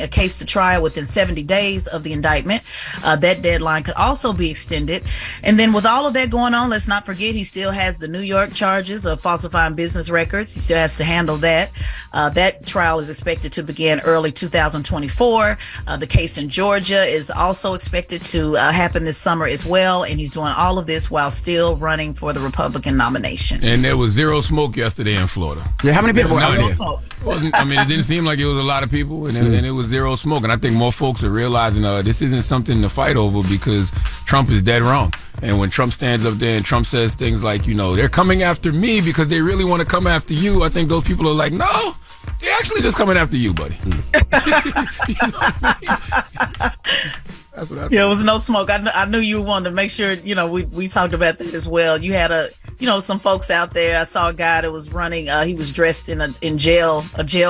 bring a case to trial within 70 days of the indictment. That deadline could also be extended. And then with all of that going on, let's not forget he still has the New York charges of falsifying business records. He still has to handle that. That trial is expected to begin early 2024. The case in Georgia is also expected to happen this summer as well. And he's doing all of this while still running for the Republican nomination. And there was zero smoke yesterday in Florida. Yeah, how many people were out there? I mean, it didn't seem like it was a lot of people, and it was zero smoke. And I think more folks are realizing this isn't something to fight over because Trump is dead wrong. And when Trump stands up there and Trump says things like, they're coming after me because they really want to come after you, I think those people are like, no, they're actually just coming after you, buddy. You know what I mean? That's what I think. Yeah, it was no smoke. I knew you wanted to make sure, we talked about that as well. You had some folks out there. I saw a guy that was running. He was dressed in a jail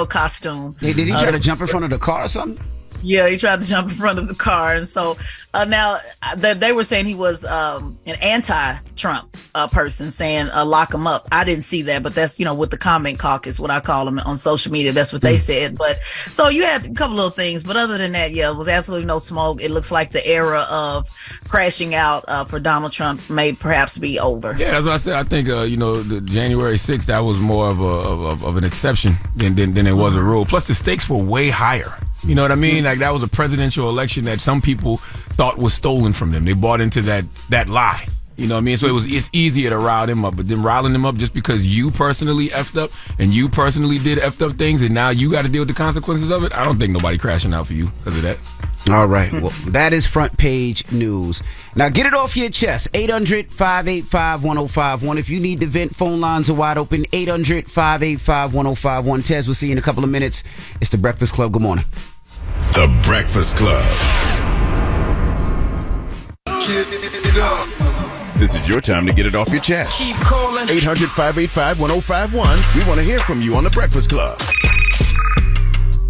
costume. Hey, did he try to jump in front of the car or something? Yeah, he tried to jump in front of the car. And so now they were saying he was an anti-Trump person, saying lock him up. I didn't see that, but that's, with the comment caucus, what I call them on social media, that's what they said. But so you had a couple little things. But other than that, yeah, it was absolutely no smoke. It looks like the era of crashing out for Donald Trump may perhaps be over. Yeah, that's what I said. I think, the January 6th, that was more of an exception than it was a rule. Plus, the stakes were way higher. You know what I mean? Like, that was a presidential election that some people thought was stolen from them. They bought into that lie. You know what I mean? So it's easier to rile them up. But then riling them up just because you personally effed up and you personally did effed up things and now you got to deal with the consequences of it, I don't think nobody crashing out for you because of that. All right. Well, that is front page news. Now, get it off your chest. 800-585-1051. If you need to vent, phone lines are wide open. 800-585-1051. Tez, we'll see you in a couple of minutes. It's The Breakfast Club. Good morning. The Breakfast Club. Get it up. This is your time to get it off your chest. Keep calling. 800-585-1051. We want to hear from you on The Breakfast Club.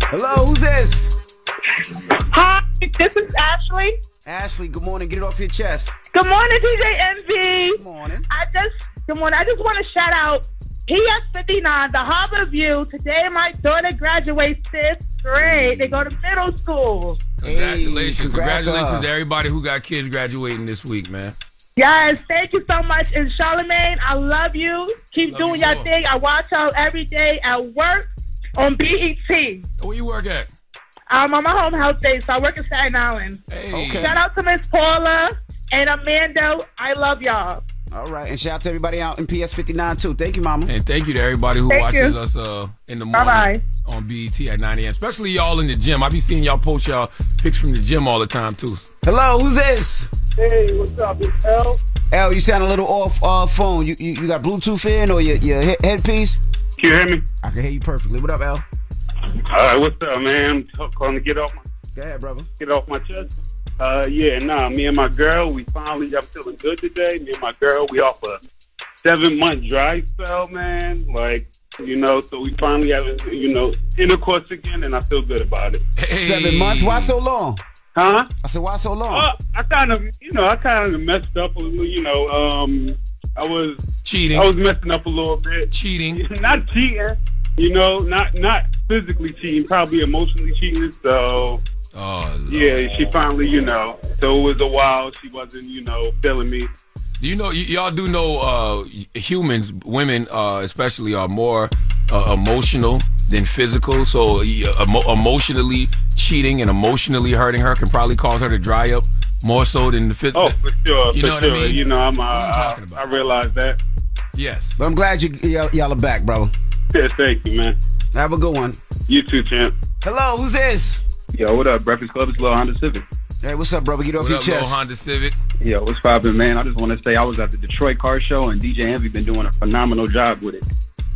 Hello, who's this? Hi, this is Ashley. Ashley, good morning. Get it off your chest. Good morning, DJ MV. Good morning. Good morning. I just want to shout out PS59, the Harbor View. Today, my daughter graduates 5th grade. They go to middle school. Congratulations. Hey, Congratulations to everybody who got kids graduating this week, man. Yes, thank you so much. And Charlamagne, I love you. Keep doing your thing. I watch y'all every day at work on BET. Where you work at? I'm on my home health day, so I work in Staten Island. Hey. Okay. Shout out to Miss Paula and Amanda. I love y'all. All right. And shout out to everybody out in PS59, too. Thank you, Mama. And thank you to everybody who watches us in the morning Bye-bye. on BET at 9 a.m., especially y'all in the gym. I be seeing y'all post y'all pics from the gym all the time, too. Hello, who's this? Hey, what's up? It's L. L, you sound a little off phone. You got Bluetooth in or your headpiece? Can you hear me? I can hear you perfectly. What up, L? All right, what's up, man? I'm calling to get off my chest. Me and my girl, I'm feeling good today. Me and my girl, we off a 7-month dry spell, man. So we finally have, intercourse again, and I feel good about it. Hey. 7 months? Why so long? Huh? I said, why so long? I kind of messed up a little, I was Cheating. I was messing up a little bit. Cheating. Not cheating, not physically cheating, probably emotionally cheating, so... Oh, Lord. Yeah, she finally, so it was a while. She wasn't, feeling me. Y'all do know humans, women especially, are more emotional than physical. So emotionally cheating and emotionally hurting her can probably cause her to dry up more so than the physical. Oh, for sure. You know what I mean? I realize that. Yes. But I'm glad y'all are back, bro. Yeah, thank you, man. Have a good one. You too, champ. Hello, who's this? Yo, what up? Breakfast Club, it's Lil Honda Civic. Hey, what's up, brother? Get off your What up, chest. little Honda Civic? Yo, what's poppin', man? I just want to say I was at the Detroit car show, and DJ Envy been doing a phenomenal job with it.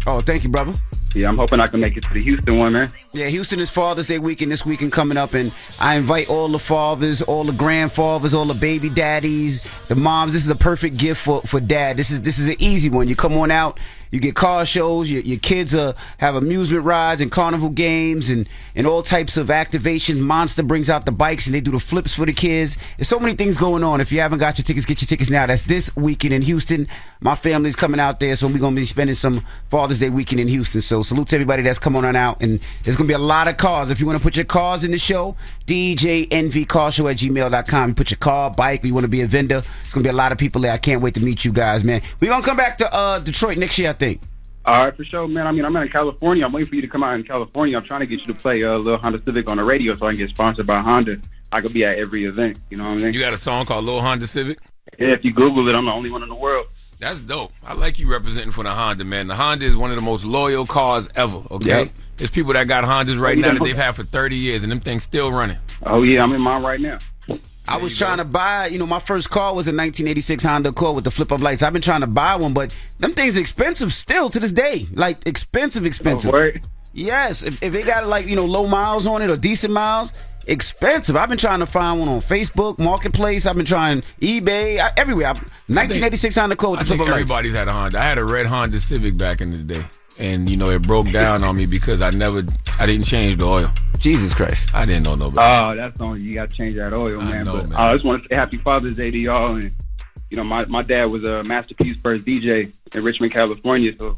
Oh, thank you, brother. Yeah, I'm hoping I can make it to the Houston one, man. Yeah, Houston is Father's Day weekend this weekend coming up, and I invite all the fathers, all the grandfathers, all the baby daddies, the moms. This is a perfect gift for dad. This is an easy one. You come on out. You get car shows. Your kids have amusement rides and carnival games and all types of activation. Monster brings out the bikes and they do the flips for the kids. There's so many things going on. If you haven't got your tickets, get your tickets now. That's this weekend in Houston. My family's coming out there, so we're going to be spending some Father's Day weekend in Houston. So salute to everybody that's coming on out. And there's going to be a lot of cars. If you want to put your cars in the show, DJNVCarshow@gmail.com. You put your car, bike, or you want to be a vendor. It's going to be a lot of people there. I can't wait to meet you guys, man. We're going to come back to Detroit next year, I think. All right, for sure, man. I mean, I'm out in California. I'm waiting for you to come out in California. I'm trying to get you to play a little Honda Civic on the radio so I can get sponsored by Honda. I could be at every event. You know what I mean? You got a song called Lil Honda Civic? Yeah, if you Google it, I'm the only one in the world. That's dope. I like you representing for the Honda, man. The Honda is one of the most loyal cars ever, okay? Yep. There's people that got Hondas right now that they've had for 30 years, and them things still running. Oh, yeah, I'm in mine right now. I was trying to buy, my first car was a 1986 Honda Accord with the flip-up lights. I've been trying to buy one, but them things expensive still to this day. Like, expensive. Oh, word? Yes. If they got, low miles on it or decent miles, expensive. I've been trying to find one on Facebook, Marketplace. I've been trying eBay, everywhere. 1986 Honda Accord with the flip-up lights. Everybody's had a Honda. I had a red Honda Civic back in the day. And, it broke down on me because I didn't change the oil. Jesus Christ. I didn't know nobody. Oh, that's on you. You got to change that oil, man. Man. I just want to say Happy Father's Day to y'all. And, my dad was a Masterpiece first DJ in Richmond, California. So,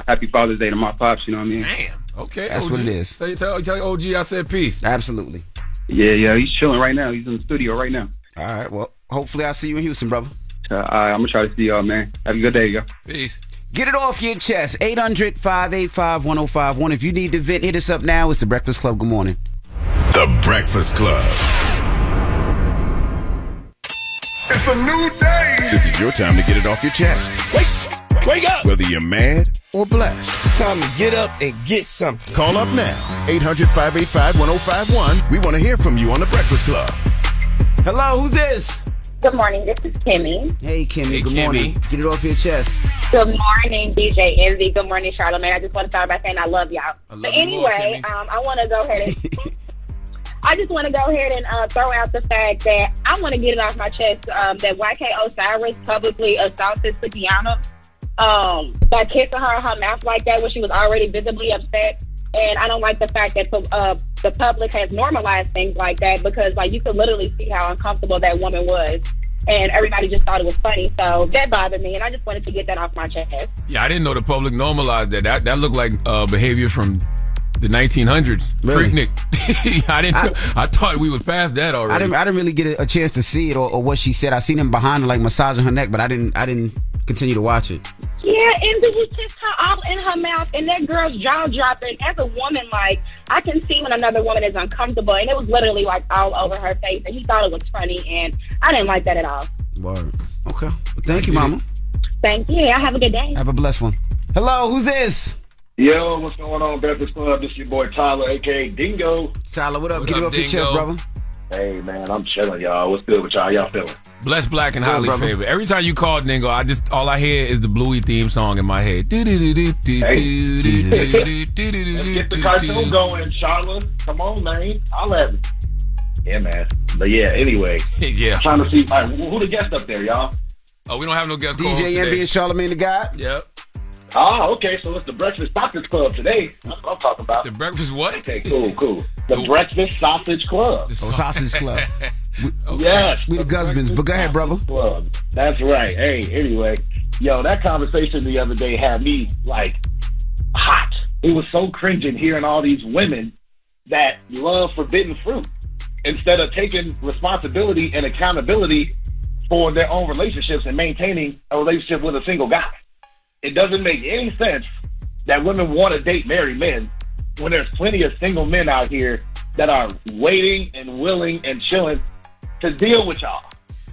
Happy Father's Day to my pops, you know what I mean? Damn. Okay. That's OG. what it is. Tell OG I said peace. Absolutely. Yeah, he's chilling right now. He's in the studio right now. All right, well, hopefully I'll see you in Houston, brother. I'm going to try to see y'all, man. Have a good day, y'all. Peace. Get it off your chest. 800-585-1051. If you need to vent, hit us up now. It's The Breakfast Club. Good morning. The Breakfast Club. It's a new day. This is your time to get it off your chest. Wake up. Whether you're mad or blessed. It's time to get up and get something. Call up now. 800-585-1051. We want to hear from you on The Breakfast Club. Hello, who's this? Good morning. This is Kimmy. Hey, Kimmy. Hey, Good morning. Kimmy. Get it off your chest. Good morning, DJ Envy. Good morning, Charlamagne. I just want to start by saying I love y'all. But anyway, I want to go ahead and I just want to go ahead and throw out the fact that I want to get it off my chest that YK Osiris publicly assaulted Sukiana by kissing her in her mouth like that when she was already visibly upset. And I don't like the fact that the public has normalized things like that because, you could literally see how uncomfortable that woman was. And everybody just thought it was funny. So that bothered me, and I just wanted to get that off my chest. Yeah, I didn't know the public normalized that. That looked like behavior from the 1900s. Really? Freaknik. I thought we was past that already. I didn't really get a chance to see it or what she said. I seen him behind her, massaging her neck, but I didn't continue to watch it. Yeah, and then he kissed her all in her mouth, and that girl's jaw dropping. As a woman, I can see when another woman is uncomfortable, and it was literally all over her face, and he thought it was funny, and I didn't like that at all. Word. Okay. Well, thank you, Mama. Thank you. Have a good day. Have a blessed one. Hello, who's this? Yo, what's going on, Breakfast Club? This is your boy Tyler, a.k.a. Dingo. Tyler, what up? What Get it up, off your Dingo? chest, brother. Hey, man, I'm chilling, y'all. What's good with y'all? Y'all feeling? Blessed, black, and highly brother. favored. Every time you call Dingo, all I hear is the Bluey theme song in my head. Let's get the cartoon going, Charlotte. Come on, man. I'll have it. Yeah, man. But yeah, anyway. Yeah. I'm trying to see who the guest up there, y'all. Oh, we don't have no guest DJ Envy and Charlamagne the God. Yep. Oh, okay. So it's the Breakfast Sausage Club today. That's what I'm talking about. The breakfast what? Okay, cool. The Breakfast Sausage Club. Sausage Club. Okay. Yes. We the Guzmans, but go ahead, brother. Club. That's right. Hey, anyway, that conversation the other day had me hot. It was so cringing hearing all these women that love forbidden fruit instead of taking responsibility and accountability for their own relationships and maintaining a relationship with a single guy. It doesn't make any sense that women want to date married men when there's plenty of single men out here that are waiting and willing and chilling to deal with y'all.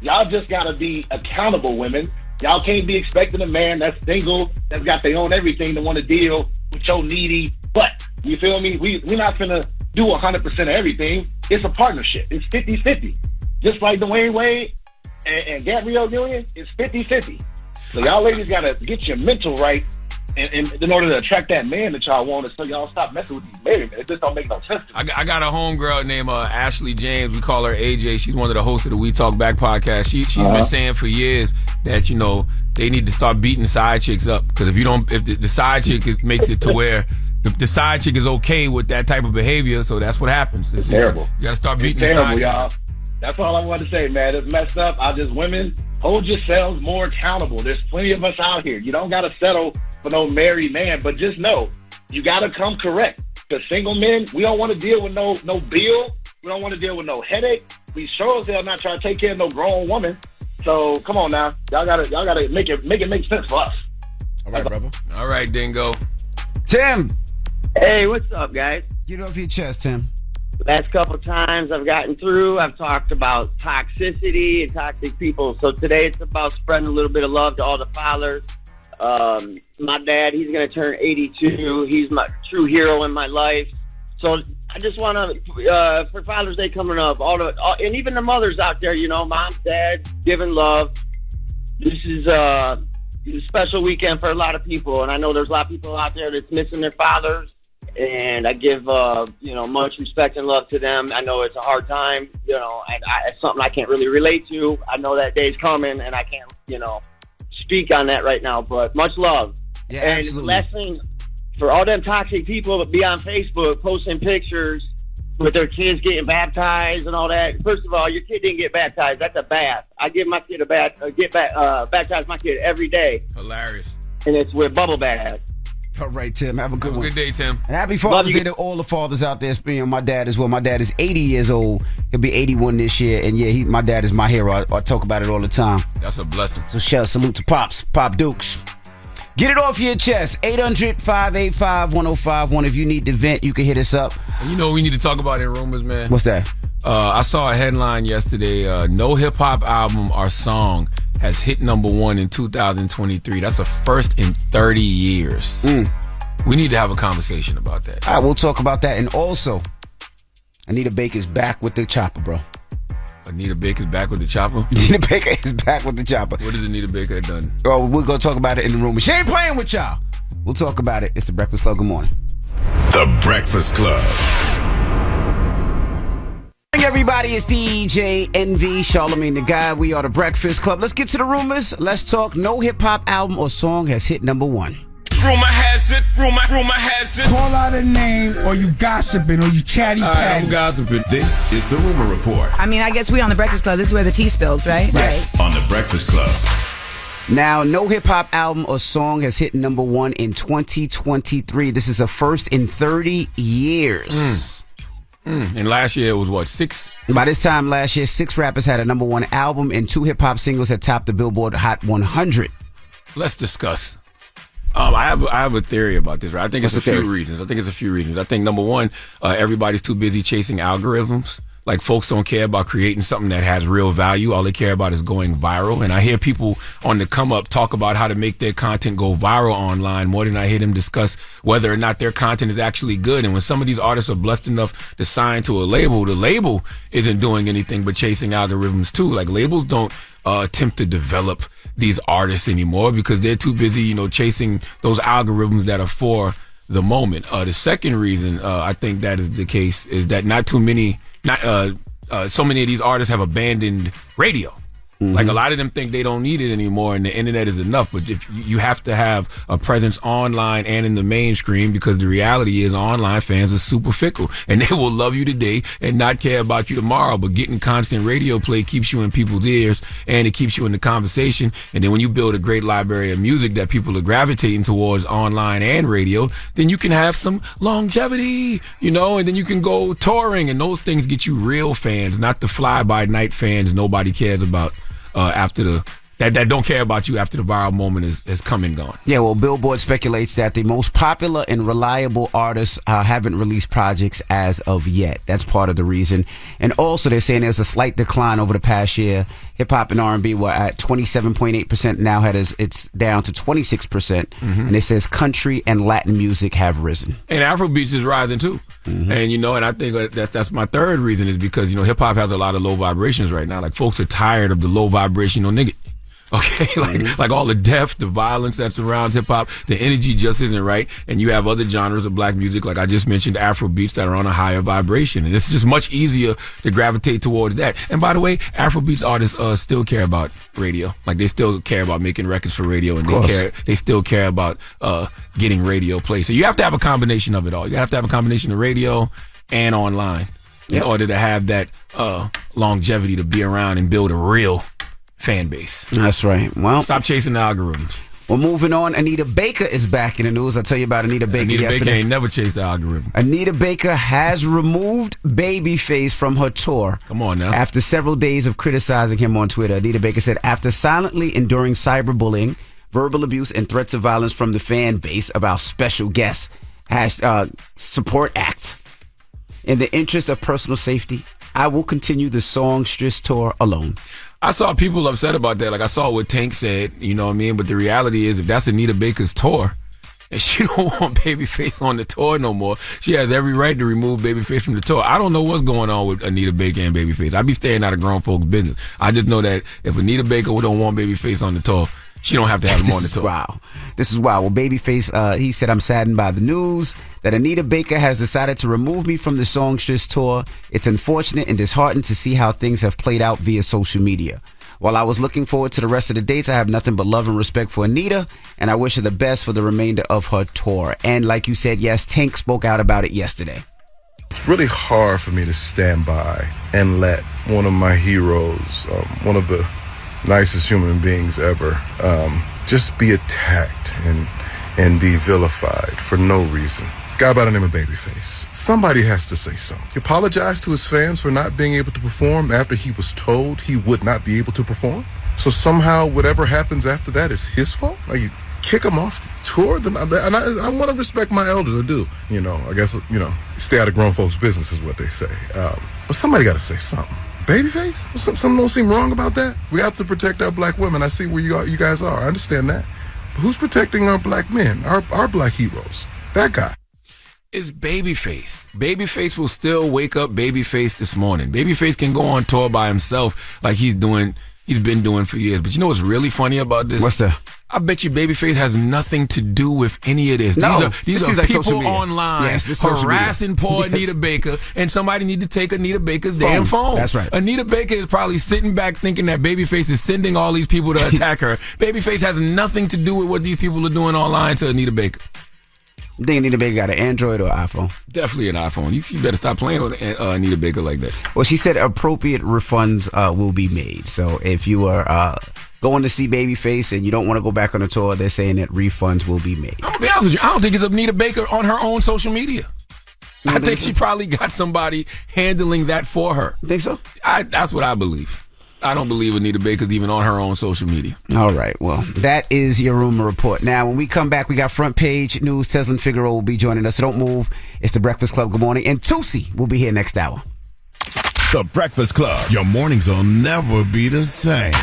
Y'all just got to be accountable, women. Y'all can't be expecting a man that's single, that's got their own everything to want to deal with your needy butt. You feel me? We're not going to do 100% of everything. It's a partnership. It's 50-50. Just like Dwayne Wade and Gabrielle Union, it's 50-50. So y'all ladies got to get your mental right and in order to attract that man that y'all want, so y'all stop messing with these married men. It just don't make no sense to me. I got a homegirl named Ashley James. We call her AJ. She's one of the hosts of the We Talk Back podcast. She's been saying for years that, you know, they need to start beating side chicks up, because if the side chick makes it to where the side chick is okay with that type of behavior, so that's what happens. It's terrible. You got to start beating the terrible, side y'all. chick. That's all I wanted to say, man. It's messed up. Women, hold yourselves more accountable. There's plenty of us out here. You don't got to settle for no married man, but just know you got to come correct. Because single men, we don't want to deal with no bill. We don't want to deal with no headache. We sure as hell not trying to take care of no grown woman. So come on now, y'all gotta make it make sense for us. All right, brother. All right, Dingo. Tim. Hey, what's up, guys? Get off your chest, Tim. Last couple times I've gotten through, I've talked about toxicity and toxic people. So today it's about spreading a little bit of love to all the fathers. My dad, he's going to turn 82. He's my true hero in my life. So I just want to, for Father's Day coming up, and even the mothers out there, you know, mom, dad, giving love. This is a special weekend for a lot of people, and I know there's a lot of people out there that's missing their fathers. And I give, much respect and love to them. I know it's a hard time, and it's something I can't really relate to. I know that day's coming, and I can't, speak on that right now. But much love. Yeah, and absolutely. Last thing, for all them toxic people that be on Facebook posting pictures with their kids getting baptized and all that. First of all, your kid didn't get baptized. That's a bath. I give my kid baptize my kid every day. Hilarious. And it's with bubble bath. All right, Tim. Have a good one. Have a good day, Tim. And happy Father's Day to all the fathers out there. My dad as well. My dad is 80 years old. He'll be 81 this year. And yeah, my dad is my hero. I talk about it all the time. That's a blessing. So salute to Pops, Pop Dukes. Get it off your chest. 800-585-1051. If you need to vent, you can hit us up. And you know what we need to talk about in rumors, man? What's that? I saw a headline yesterday. No hip-hop album or song has hit #1 in 2023. That's a first in 30 years. We need to have a conversation about that. All right, we'll talk about that. And also, Anita Baker's back with the chopper, bro. Anita Baker's back with the chopper? Anita Baker is back with the chopper. What has Anita Baker done? Oh, we're going to talk about it in the room. She ain't playing with y'all. We'll talk about it. It's The Breakfast Club. Good morning. The Breakfast Club. Everybody, it's DJ NV, Charlamagne the Guy. We are The Breakfast Club. Let's get to the rumors. Let's talk. No hip-hop album or song has hit #1. Rumor has it, rumor has it. Call out a name, or you gossiping, or you chatty patty. I'm gossiping. This is The Rumor Report. I mean, I guess we on The Breakfast Club. This is where the tea spills, right? Right. On The Breakfast Club. Now, no hip-hop album or song has hit #1 in 2023. This is a first in 30 years. And last year it was what, 6? By this time last year, 6 rappers had a #1 album and 2 hip-hop singles had topped the Billboard Hot 100. Let's discuss. I have a theory about this, right? I think it's a few reasons. I think #1, everybody's too busy chasing algorithms. Like, folks don't care about creating something that has real value. All they care about is going viral. And I hear people on the come up talk about how to make their content go viral online more than I hear them discuss whether or not their content is actually good. And when some of these artists are blessed enough to sign to a label, the label isn't doing anything but chasing algorithms too. Like, labels don't attempt to develop these artists anymore because they're too busy, chasing those algorithms that are for the moment. The second reason I think that is the case is that so many of these artists have abandoned radio. Like, a lot of them think they don't need it anymore and the internet is enough. But if you have to have a presence online and in the mainstream, because the reality is online fans are super fickle and they will love you today and not care about you tomorrow. But getting constant radio play keeps you in people's ears and it keeps you in the conversation. And then when you build a great library of music that people are gravitating towards online and radio, then you can have some longevity, and then you can go touring, and those things get you real fans, not the fly-by-night fans nobody cares about. That don't care about you after the viral moment is come and gone. Yeah, well, Billboard speculates that the most popular and reliable artists haven't released projects as of yet. That's part of the reason. And also, they're saying there's a slight decline over the past year. Hip hop and R&B were at 27.8%. Now it's down to 26%. And it says country and Latin music have risen. And Afrobeats is rising too. And and I think that's my third reason is because hip hop has a lot of low vibrations right now. Like, folks are tired of the low vibrational nigga. Okay, like all the death, the violence that surrounds hip hop, the energy just isn't right. And you have other genres of black music, like I just mentioned, Afro beats that are on a higher vibration. And it's just much easier to gravitate towards that. And by the way, Afro beats artists still care about radio. Like they still care about making records for radio, and they still care about getting radio play. So you have to have a combination of it all. You have to have a combination of radio and online in order to have that longevity to be around and build a real fan base. That's right. Well, stop chasing the algorithms. Well, moving on, Anita Baker is back in the news. I'll tell you about Anita Baker yesterday. Baker ain't never chased the algorithm. Anita Baker has removed Babyface from her tour. Come on now. After several days of criticizing him on Twitter, Anita Baker said, after silently enduring cyberbullying, verbal abuse, and threats of violence from the fan base of our special guest, support act, in the interest of personal safety, I will continue the Songstress tour alone. I saw people upset about that. Like I saw what Tank said, you know what I mean? But the reality is, if that's Anita Baker's tour, and she don't want Babyface on the tour no more, she has every right to remove Babyface from the tour. I don't know what's going on with Anita Baker and Babyface. I be staying out of grown folks' business. I just know that if Anita Baker don't want Babyface on the tour, she don't have to have him on the tour. Wow. This is wild. Well, Babyface, he said, I'm saddened by the news that Anita Baker has decided to remove me from the Songstress tour. It's unfortunate and disheartened to see how things have played out via social media. While I was looking forward to the rest of the dates, I have nothing but love and respect for Anita, and I wish her the best for the remainder of her tour. And like you said, yes, Tank spoke out about it yesterday. It's really hard for me to stand by and let one of my heroes, one of the nicest human beings ever, just be attacked and be vilified for no reason. Guy by the name of Babyface. Somebody has to say something. He apologized to his fans for not being able to perform after he was told he would not be able to perform. So somehow whatever happens after that is his fault? Like you kick him off the tour? And I want to respect my elders, I do. You know, I guess, stay out of grown folks' business is what they say. But somebody got to say something. Babyface? Something don't seem wrong about that? We have to protect our black women. I see where you guys are. I understand that. But who's protecting our black men, our black heroes? That guy. It's Babyface. Babyface will still wake up Babyface this morning. Babyface can go on tour by himself like he's been doing for years. But you know what's really funny about this? What's that? I bet you Babyface has nothing to do with any of this. No, these are like people online harassing poor Anita Baker, and somebody need to take Anita Baker's damn phone. That's right. Anita Baker is probably sitting back thinking that Babyface is sending all these people to attack her. Babyface has nothing to do with what these people are doing online to Anita Baker. You think Anita Baker got an Android or iPhone? Definitely an iPhone. You better stop playing with Anita Baker like that. Well, she said appropriate refunds will be made. So if you are going to see Babyface and you don't want to go back on the tour, they're saying that refunds will be made. I'll be honest with you. I don't think it's Anita Baker on her own social media. I think she probably got somebody handling that for her. You think so? That's what I believe. I don't believe Anita Baker's even on her own social media. All right. Well, that is your rumor report. Now, when we come back, we got front page news. Teslin Figueroa will be joining us. So don't move. It's the Breakfast Club. Good morning. And Tusi will be here next hour. The Breakfast Club. Your mornings will never be the same.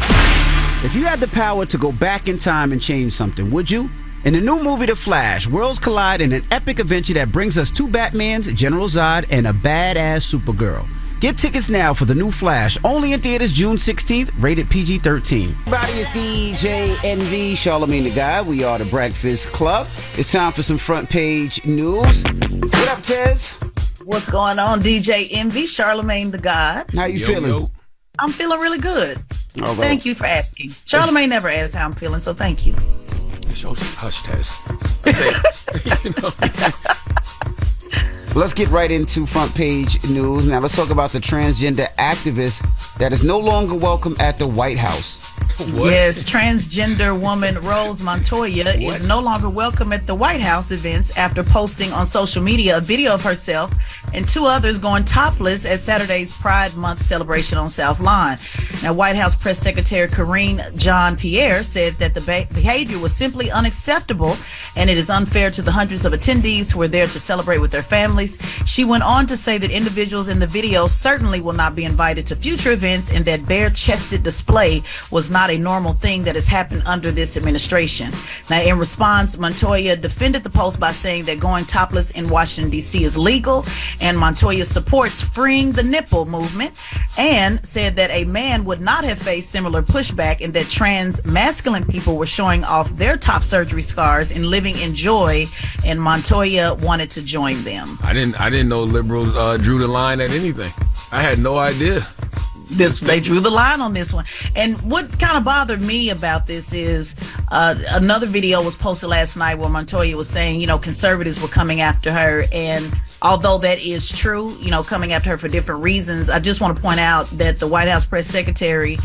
If you had the power to go back in time and change something, would you? In the new movie The Flash, worlds collide in an epic adventure that brings us two Batmans, General Zod, and a badass Supergirl. Get tickets now for the new Flash, only in theaters June 16th, rated PG-13. Everybody, it's DJ NV, Charlamagne the Guy. We are the Breakfast Club. It's time for some front page news. What up, Tez? What's going on, DJ NV, Charlamagne the God? How you feeling? Yo. I'm feeling really good. All right. Thank you for asking. Charlamagne never asks how I'm feeling, so thank you. It's your hush test. Let's get right into front page news. Now let's talk about the transgender activist that is no longer welcome at the White House. What? Yes, transgender woman Rose Montoya is no longer welcome at the White House events after posting on social media a video of herself and two others going topless at Saturday's Pride Month celebration on South Lawn. Now, White House Press Secretary Karine Jean-Pierre said that the behavior was simply unacceptable and it is unfair to the hundreds of attendees who were there to celebrate with their families. She went on to say that individuals in the video certainly will not be invited to future events and that bare-chested display was not a normal thing that has happened under this administration. Now, in response, Montoya defended the post by saying that going topless in Washington, D.C. is legal, and Montoya supports freeing the nipple movement, and said that a man would not have faced similar pushback and that trans masculine people were showing off their top surgery scars and living in joy, and Montoya wanted to join them. I didn't know liberals drew the line at anything. I had no idea. They drew the line on this one. And what kind of bothered me about this is another video was posted last night where Montoya was saying, conservatives were coming after her. And although that is true, coming after her for different reasons, I just want to point out that the White House press secretary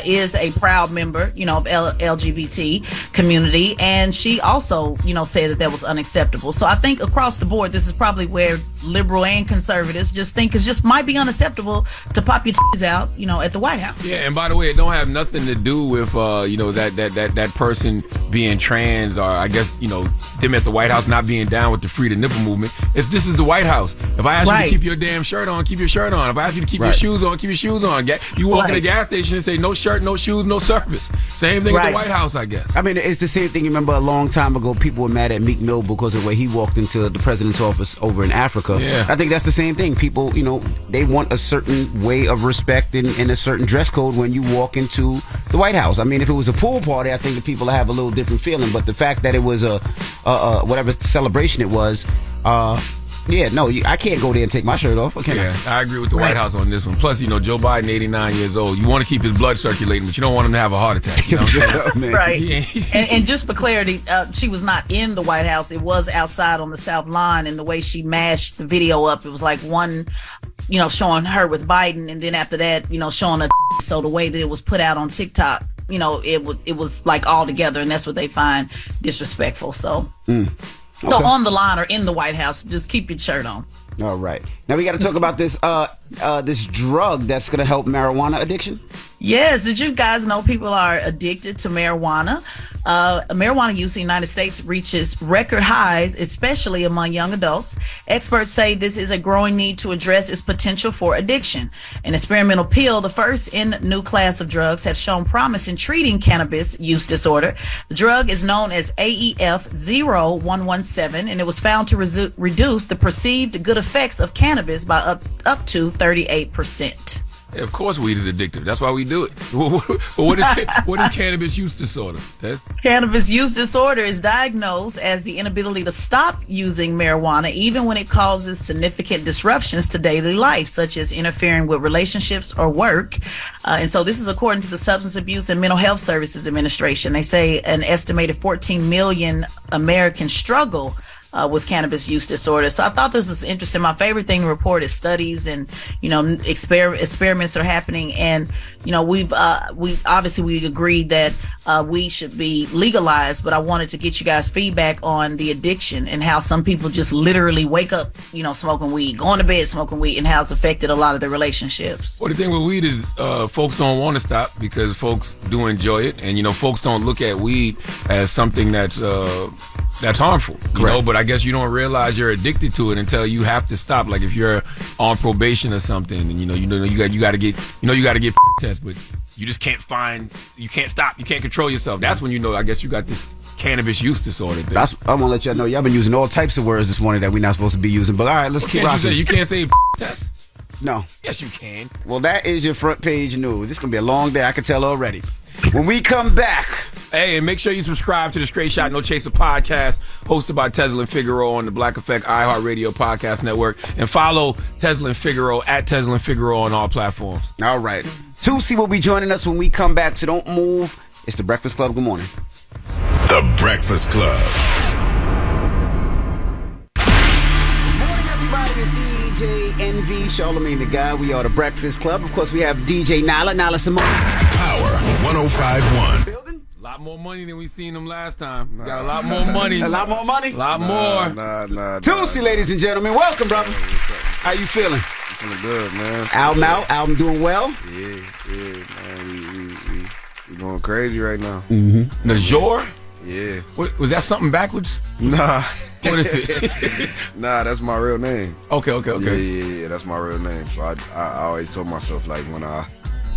is a proud member, of LGBT community. And she also, said that was unacceptable. So I think across the board, this is probably where liberal and conservatives just think it just might be unacceptable to pop your titties out, at the White House. Yeah, and by the way, it don't have nothing to do with, that person being trans, or I guess, them at the White House not being down with the free the nipple movement. This is the White House. If I ask you to keep your damn shirt on, keep your shirt on. If I ask you to keep your shoes on, keep your shoes on. You walk in a gas station and say no shirt, no shoes, no service. Same thing at the White House, I guess. I mean, it's the same thing. You remember a long time ago, people were mad at Meek Mill because of the way he walked into the president's office over in Africa. Yeah. I think that's the same thing. People, they want a certain way of respect and a certain dress code when you walk into the White House. I mean, if it was a pool party, I think the people have a little different feeling. But the fact that it was a whatever celebration it was, I can't go there and take my shirt off. I agree with the White House on this one. Plus, Joe Biden, 89 years old. You want to keep his blood circulating, but you don't want him to have a heart attack. You know what I'm saying? Right. and just for clarity, she was not in the White House. It was outside on the South Lawn, and the way she mashed the video up, it was like one, showing her with Biden, and then after that, showing her. So the way that it was put out on TikTok, it was like all together, and that's what they find disrespectful. So. So on the line or in the White House, just keep your shirt on. All right. Now we got to talk about this this drug that's going to help marijuana addiction. Yes. Did you guys know people are addicted to marijuana? Marijuana use in the United States reaches record highs, especially among young adults. Experts say this is a growing need to address its potential for addiction. An experimental pill, the first in new class of drugs, have shown promise in treating cannabis use disorder. The drug is known as AEF 0117, and it was found to reduce the perceived good effects of cannabis by up to 38%. Yeah, of course weed is addictive. That's why we do it. But what is cannabis use disorder? Cannabis use disorder is diagnosed as the inability to stop using marijuana even when it causes significant disruptions to daily life, such as interfering with relationships or work. And so this is according to the Substance Abuse and Mental Health Services Administration. They say an estimated 14 million Americans struggle with cannabis use disorder. So I thought this was interesting. My favorite thing to report is studies and, experiments are happening. And, we agreed that weed should be legalized, but I wanted to get you guys feedback on the addiction and how some people just literally wake up, smoking weed, going to bed smoking weed, and how it's affected a lot of their relationships. Well, the thing with weed is folks don't want to stop because folks do enjoy it. And, folks don't look at weed as something that's harmful, but I guess you don't realize you're addicted to it until you have to stop. Like if you're on probation or something, and you got to get test, but you just can't stop. You can't control yourself. That's when I guess you got this cannabis use disorder thing. I want to let y'all know y'all been using all types of words this morning that we're not supposed to be using. But all right, let's keep rocking. You can't say test. No. Yes, you can. Well, that is your front page news. This is gonna be a long day. I can tell already. When we come back. Hey, and make sure you subscribe to the Straight Shot No Chaser podcast, hosted by Tesla and Figaro on the Black Effect iHeartRadio Podcast Network. And follow Tesla and Figaro at Tesla and Figaro on all platforms. All right. Tusi will be joining us when we come back, so don't move. It's The Breakfast Club. Good morning. The Breakfast Club. Good morning, everybody. It's DJ Envy, Charlamagne the Guy. We are The Breakfast Club. Of course, we have DJ Nala Simone. Power 105.1. A lot more money than we seen them last time. Got a lot more money. A lot more money? A lot more. Tusi, ladies and gentlemen. Welcome, brother. How you feeling? I'm feeling good, man. Album out? Album doing well? Yeah, man. We going crazy right now. Mm-hmm. Najor? Yeah. Was that something backwards? Nah. What is it? Nah, that's my real name. Okay. Yeah, that's my real name. So I always told myself, like, when I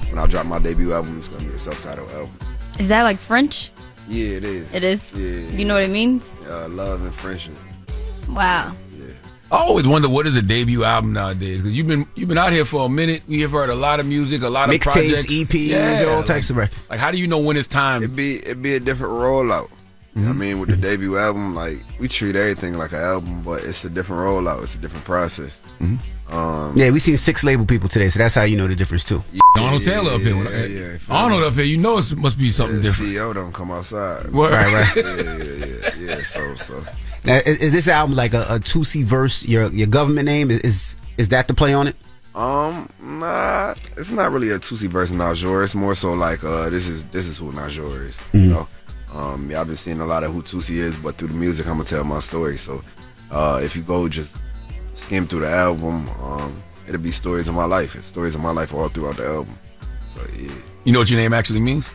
when I drop my debut album, it's gonna be a self-titled album. Is that like French? Yeah, it is. It is? Yeah. You know what it means? Love and friendship. Wow. I always wonder what is a debut album nowadays, because you've been out here for a minute. We have heard a lot of music, a lot of projects, mixtapes, EPs, all types of records. Like, how do you know when it's time? It'd be a different rollout. You know what I mean? With the debut album, like, we treat everything like an album, but it's a different rollout. It's a different process. Yeah, we seen 6 label people today, so that's how you know the difference too. Arnold Taylor up here. Arnold up here, you know it must be something different. CEO don't come outside. Right. Yeah. So. Now, is this album like a Tusi verse? Your government name is that the play on it? Nah, it's not really a Tusi versus Najor. It's more so like this is who Najor is. You know, yeah, I've been seeing a lot of who Tusi is, but through the music, I'm gonna tell my story. So, if you go just skim through the album, it'll be stories of my life. It's stories of my life all throughout the album. So yeah. You know what your name actually means?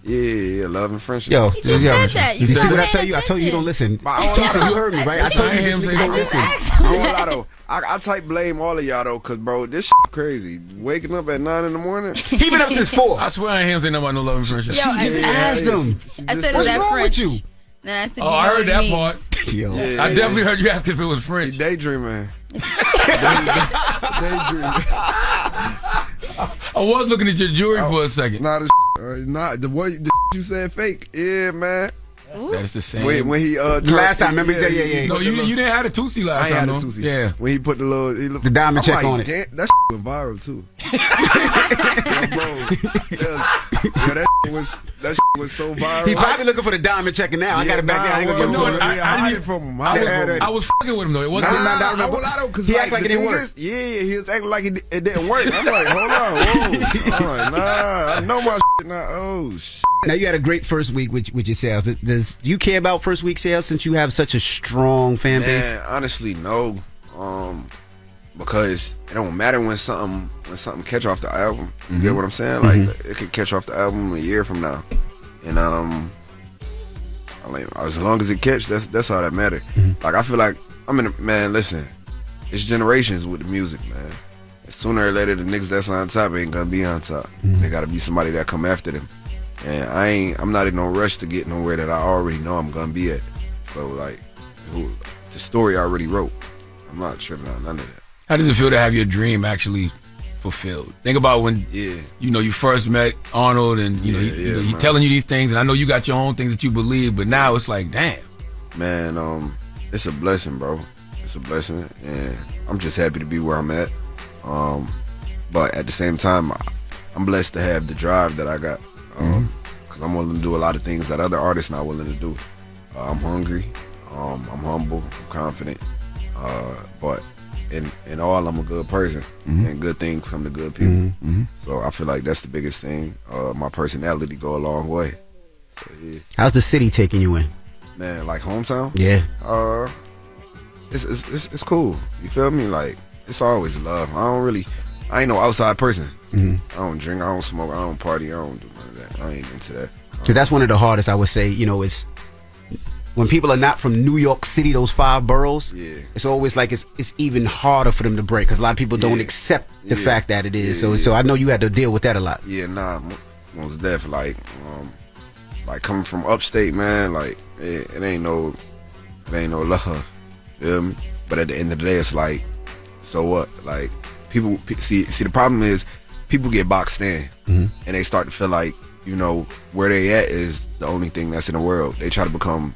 Yeah, love and friendship. Yo, You just said that. You see what I tell you? I told you don't listen. Tusi, you heard me, right? I told you this nigga don't listen. I type blame all of y'all though, cause bro, this crazy. Waking up at 9 in the morning. He been up since 4. I swear I ain't saying nothing about no love and friendship. Yo, She just asked him. I said, What's is that wrong French? with you? Then I said, Oh, I heard that part. Yo. I definitely heard you ask if it was French. Daydreaming. I was looking at your jewelry for a second. Nah, the you said fake. Yeah, man. That's the same. When he last time, remember? Yeah. No, you didn't have a Tusi last time. I ain't had a Tusi. Yeah. When he put the diamond check on it. That went viral too. That was so viral. He probably looking for the diamond checker now. I got it back there. I ain't gonna give it to him. I hide it from him. I was fucking with him though. It wasn't. He act like it didn't work. Yeah, he was acting like it didn't work. I'm like, hold on, whoa. I'm like, nah, I know my shit now. Oh shit. Now you had a great first week with your sales. Do you care about first week sales since you have such a strong fan base? Man, honestly, no. Because it don't matter when something catch off the album. You get what I'm saying? Like it could catch off the album a year from now, and I mean, as long as it catch, that's all that matter. Like I feel like man. Listen, it's generations with the music, man. Sooner or later, the niggas that's on top ain't gonna be on top. They gotta be somebody that come after them. And I'm not in no rush to get nowhere that I already know I'm gonna be at. So like, the story I already wrote. I'm not tripping on none of that. How does it feel to have your dream actually fulfilled? Think about when you first met Arnold, and he's telling you these things, and I know you got your own things that you believe, but now it's like, damn. Man, it's a blessing, bro. It's a blessing, and I'm just happy to be where I'm at. But at the same time, I'm blessed to have the drive that I got. Because I'm willing to do a lot of things that other artists not willing to do. I'm hungry, I'm humble, I'm confident, but in all, I'm a good person, and good things come to good people. So I feel like that's the biggest thing. My personality go a long way. So, yeah. How's the city taking you in? Man, like hometown? Yeah. It's cool. You feel me? Like it's always love. I ain't no outside person. I don't drink, I don't smoke, I don't party, I don't do none of that. I ain't into that. Because that's one of the hardest, I would say. It's when people are not from New York City, those 5 boroughs. It's always like it's even harder for them to break because a lot of people don't accept the fact that it is. So I know you had to deal with that a lot. Yeah, nah, most definitely. Like coming from upstate, man. Like it ain't no love. Feel me? But at the end of the day, it's like, so what? Like people see the problem is people get boxed in, and they start to feel like where they at is the only thing that's in the world. They try to become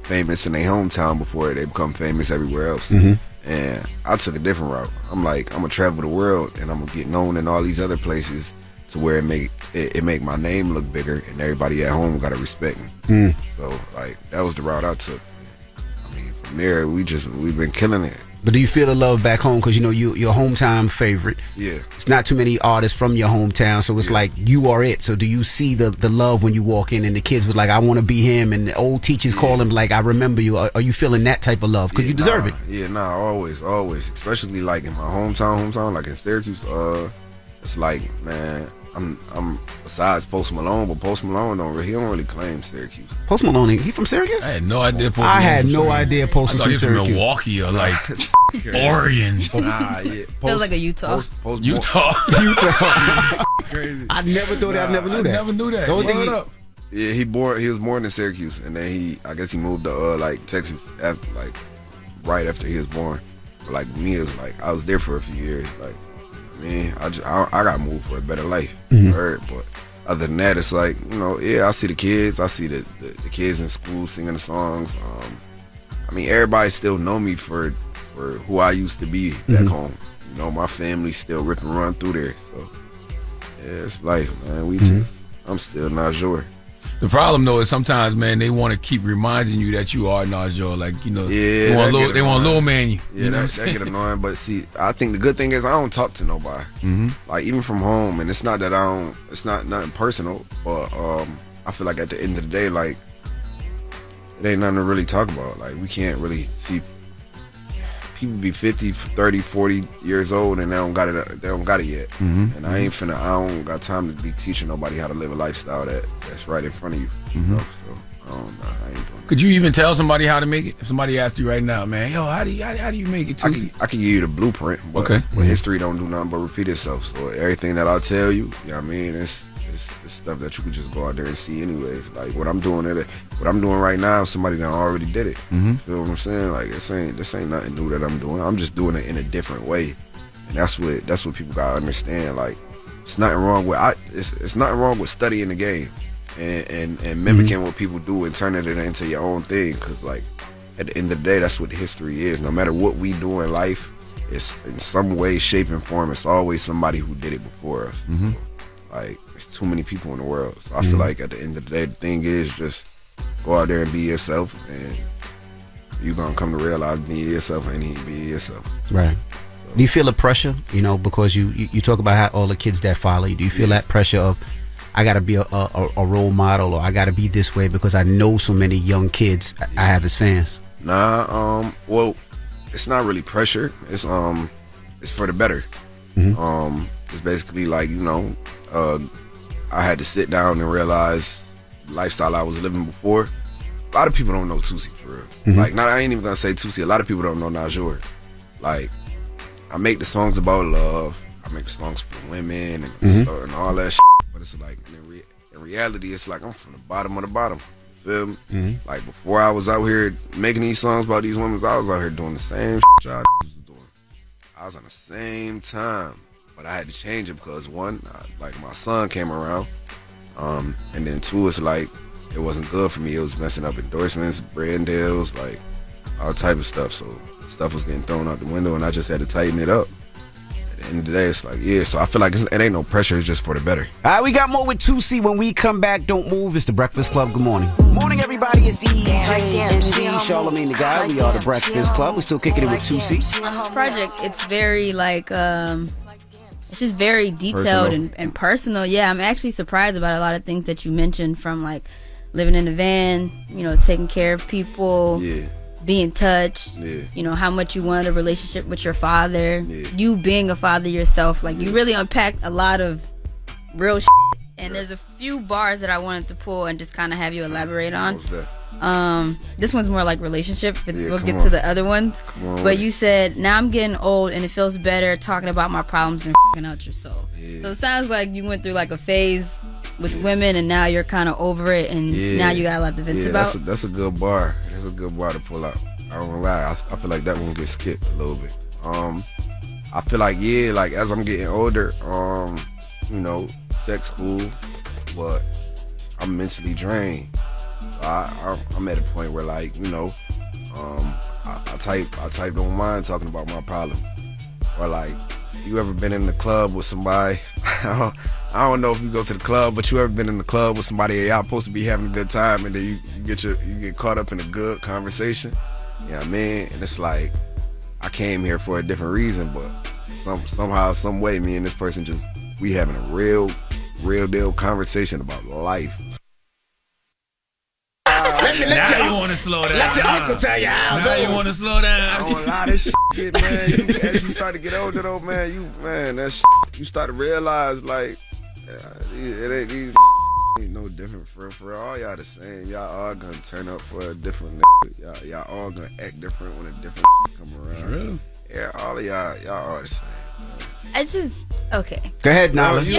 famous in their hometown before they become famous everywhere else. And I took a different route. I'm like, I'm gonna travel the world and I'm gonna get known in all these other places to where it make my name look bigger, and everybody at home gotta respect me. So like that was the route I took. I mean, from there we've been killing it. But do you feel the love back home? Because you're hometown favorite. Yeah. It's not too many artists from your hometown, so it's like you are it. So do you see the love when you walk in and the kids was like, I want to be him, and the old teachers call him like, I remember you. Are you feeling that type of love? Because you deserve it. Yeah, always. Especially like in my hometown, like in Syracuse. It's like, man, I'm besides Post Malone, but Post Malone don't really claim Syracuse. Post Malone, he from Syracuse? I had no idea. I had no idea Post was from Syracuse. Milwaukee or like Oregon. Nah, yeah. Feels like a Utah. Utah. Crazy. I never thought that. I never knew that. Never knew that. The only thing yeah, he was born in Syracuse, and then I guess he moved to like Texas after, like right after he was born. But like me, it was like I was there for a few years. Like, I got moved for a better life. But other than that, it's like, you know, yeah, I see the kids. I see the kids in school singing the songs. I mean, everybody still know me for who I used to be back home. You know, my family still rip and run through there. So yeah, it's life, man. I'm still not sure. The problem though is sometimes, man, they want to keep reminding you that you are Najor. Like, you know, they want little man you. Yeah, that get annoying. But see, I think the good thing is I don't talk to nobody. Like even from home, and it's not that it's not nothing personal, but I feel like at the end of the day, like it ain't nothing to really talk about. Like we can't really see people be 50, 30, 40 years old and they don't got it yet. And I don't got time to be teaching nobody how to live a lifestyle that's right in front of you. You know? So I don't know. I ain't doing that. Could you even tell somebody how to make it? If somebody asked you right now, man, yo, how do you make it? I can give you the blueprint, but history don't do nothing but repeat itself. So everything that I tell you, you know what I mean, it's stuff that you could just go out there and see anyways. Like what I'm doing right now, somebody that already did it. Feel what I'm saying? Like this ain't nothing new that I'm doing. I'm just doing it in a different way, and that's what people gotta understand. Like it's nothing wrong with studying the game and mimicking what people do and turning it into your own thing. Cause like at the end of the day, that's what history is. No matter what we do in life, it's in some way, shape, and form. It's always somebody who did it before us. So, like there's too many people in the world. So I feel like at the end of the day, the thing is just go out there and be yourself, and you're gonna come to realize being yourself and be yourself. Right. So. Do you feel the pressure? You know, because you talk about how all the kids that follow you. Do you feel that pressure of I gotta be a role model, or I gotta be this way because I know so many young kids I have as fans? Nah. Well, it's not really pressure. It's for the better. It's basically like, you know, I had to sit down and realize the lifestyle I was living before. A lot of people don't know Tusi for real. Like, I ain't even gonna say Tusi. A lot of people don't know Najor. Like, I make the songs about love. I make the songs for women and all that shit. But it's like, in reality, it's like I'm from the bottom of the bottom. You feel me? Like, before I was out here making these songs about these women, I was out here doing the same shit y'all was doing. I was on the same time. But I had to change it because one, like my son came around, and then two, it's like it wasn't good for me. It was messing up endorsements, brand deals, like all type of stuff. So stuff was getting thrown out the window, and I just had to tighten it up. At the end of the day, it's like, yeah. So I feel like it ain't no pressure. It's just for the better. All right, we got more with 2C when we come back. Don't move. It's the Breakfast Club. Good morning. Morning, everybody. It's DJ Charlamagne the Guy. We are the Breakfast Club. We're still kicking it with 2C. On this project, it's very like it's just very detailed and personal. Yeah, I'm actually surprised about a lot of things that you mentioned, from like living in a van, you know, taking care of people, being touched, you know, how much you wanted a relationship with your father, you being a father yourself. Like you really unpacked a lot of real shit. And there's a few bars that I wanted to pull and just kind of have you elaborate on. This one's more like relationship, but we'll get to the other ones. But you said, now I'm getting old and it feels better talking about my problems and f***ing out your soul. So it sounds like you went through like a phase with women and now you're kind of over it, and now you got a lot to vent about. That's a good bar. That's a good bar to pull out. I don't gonna lie. I feel like that one get skipped a little bit. I feel like, like as I'm getting older, you know, sex cool, but I'm mentally drained. So I'm at a point where, like, you know, I type don't mind talking about my problem. Or like, you ever been in the club with somebody? I don't know if you go to the club, but you ever been in the club with somebody and y'all supposed to be having a good time, and then you get caught up in a good conversation? You know what I mean? And it's like, I came here for a different reason, but somehow, some way, me and this person we having a real deal conversation about life. Now you want to slow down. Let your uncle tell you how. Now you want to slow down. I don't lie, this shit, man. As you start to get older, though, man, you start to realize, like, These ain't no different for real. All y'all the same. Y'all all gonna turn up for a different nigga. Y'all all gonna act different when a different come around. Really? Yeah, all of y'all all the same. Okay. Go ahead, Nala. He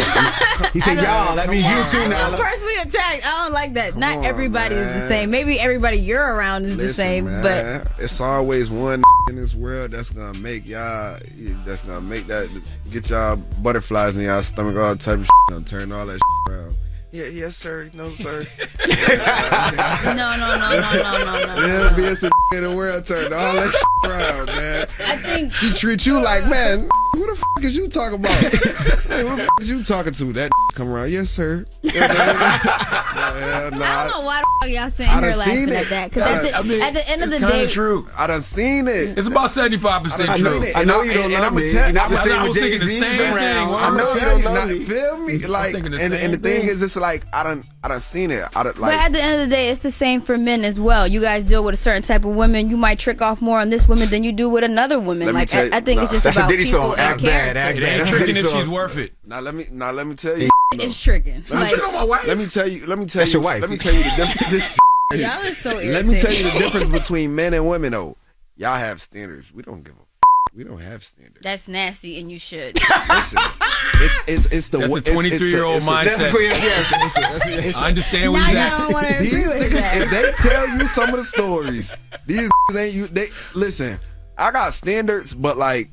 said y'all. That means you too, I'm Nala. personally attacked. I don't like that. Not on, everybody is the same. Maybe everybody you're around is the same, man, but it's always one in this world that's gonna make y'all. That's gonna make that get y'all butterflies in y'all stomach, all type of shit. Gonna turn all that shit around. Yeah, yes, sir. No, sir. no. Yeah, be a in the world turn all that shit around, man. I think she treat you like, man, who the fuck is you talking about? Hey, who the fuck is you talking to? That come around, yes, sir. I don't know why the fuck y'all sitting here laughing at that. Because at the end of the day, true. I done seen it. It's about 75% true. I know you don't know me. I'm I was thinking the same thing. I'm gonna tell you, feel me? Like, and the thing is, it's like I done seen it. But at the end of the day, it's the same for men as well. You guys deal with a certain type of women. You might trick off more on this woman than you do with another woman. Like I think it's just about people and character. It ain't tricking if she's worth it. Now let me tell you. It's tricking. Let me tell you. That's your wife. Let me tell you the difference. Y'all is so irritating. Let me tell you the difference between men and women, though. Y'all have standards. We don't give a. We don't have standards. That's nasty, and you should. Listen, it's the. That's a 23-year-old mindset. I understand what you're saying. These niggas, if they tell you some of the stories, these ain't you. They listen. I got standards, but like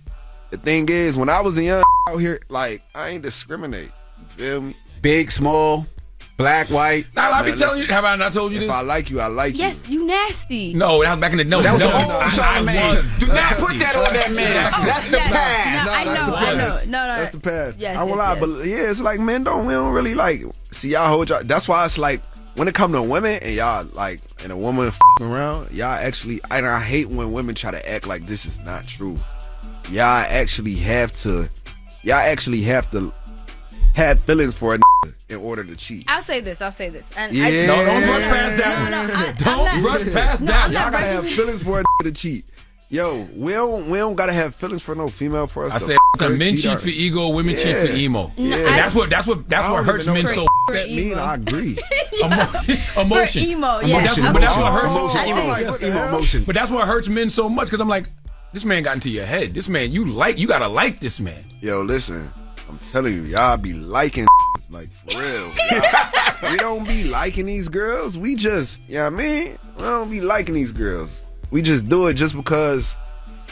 the thing is, when I was a young out here, like I ain't discriminate. You feel me? Big, small, black, white. Now I be telling you. Have I not told you this? If I like you, I like you. Yes, you nasty. No, that was back in the that was the old Charlamagne. Do not put that on that man. That's the past. I know. No, that's the past. Yes, I won't lie, but yeah, it's like men we don't really like. See, y'all hold y'all. That's why it's like when it come to women and y'all like and a woman around, y'all actually. And I hate when women try to act like this is not true. Y'all actually have to have feelings for a in order to cheat. I'll say this. And yeah. Don't rush past that. Don't rush past that. Y'all gotta have feelings for a to cheat. Yo, we don't gotta have feelings for no female for us. I said men cheat for ego, women cheat for emo. Yeah. And that's what hurts men so. That mean I agree. Emotion. For emo, yeah. But that's what hurts. Emotion. But that's what hurts men so much because I'm like, this man got into your head. This man, you gotta like this man. Yo, listen. I'm telling you, y'all be liking like for real. We don't be liking these girls. We just, you know what I mean? We don't be liking these girls. We just do it just because,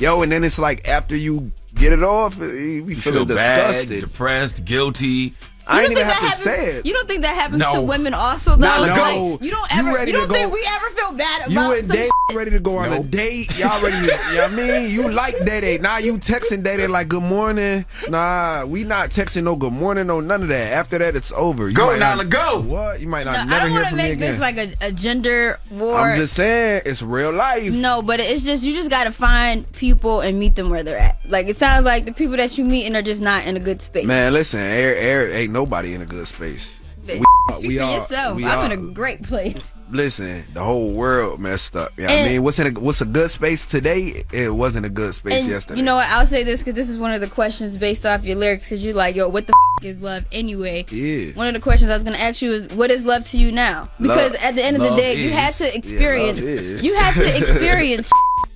and then it's like after you get it off, we feel disgusted, bad, depressed, guilty. I ain't even have to say it. You don't think that happens to women also, though? No. You don't think we ever feel bad about you and Day ready to go on a date. Y'all ready to, you know what I mean? You like Day. Now you texting Day like good morning. Nah, we not texting no good morning, no none of that. After that, it's over. You go, Nala, go. What? You might not never hear from me again. I don't want to make this like a gender war. I'm just saying, it's real life. No, but it's just, you just got to find people and meet them where they're at. Like, it sounds like the people that you meet and are just not in a good space. Man, listen, ain't nobody in a good space. Speak for yourself. I'm in a great place. Listen, the whole world messed up. You know what I mean? What's a good space today? It wasn't a good space yesterday. You know what? I'll say this because this is one of the questions based off your lyrics. Because you're like, yo, what the is love anyway? Yeah. One of the questions I was going to ask you is, what is love to you now? Because at the end of the day, you had to experience. You had to experience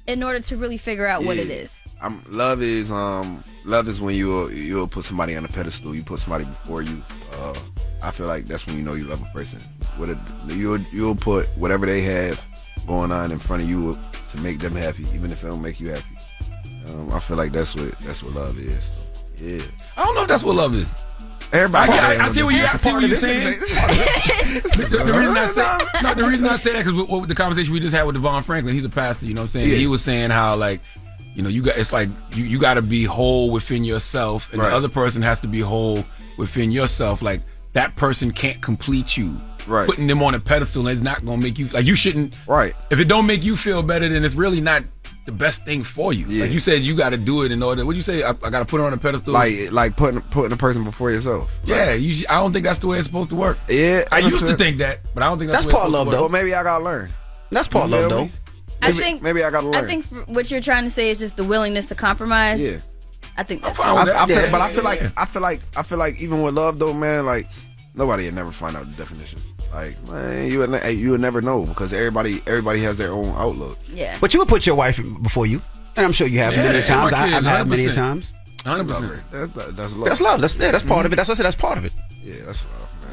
in order to really figure out what it is. Love is when you'll put somebody on a pedestal. You put somebody before you. I feel like that's when you know you love a person. You'll put whatever they have going on in front of you to make them happy, even if it don't make you happy. I feel like that's what love is. So, yeah. I don't know if that's what love is. Everybody, I see what you're saying. The reason I say that because the conversation we just had with Devon Franklin, he's a pastor. You know what I'm saying? Yeah. He was saying how like, you got you got to be whole within yourself, and the other person has to be whole within yourself. Like that person can't complete you. Right. Putting them on a pedestal is not gonna make you like you shouldn't. Right. If it don't make you feel better, then it's really not the best thing for you. Yeah. Like you said, you got to do it in order. What you say? I got to put her on a pedestal. Like putting a person before yourself. Yeah. I don't think that's the way it's supposed to work. Yeah. I used to think that, but I don't think that's part of love, though. Well, maybe I gotta learn. That's part of love, though. Maybe I gotta learn. I think what you're trying to say is just the willingness to compromise. Yeah. I think that's I feel like even with love though, man, like nobody would never find out the definition. Like, man, you would never know because everybody has their own outlook. Yeah. But you would put your wife before you, and I'm sure you have many times. I've had many times. 100%. That's love. That's love. That's part of it. That's what I said. That's part of it. Yeah, that's love, man.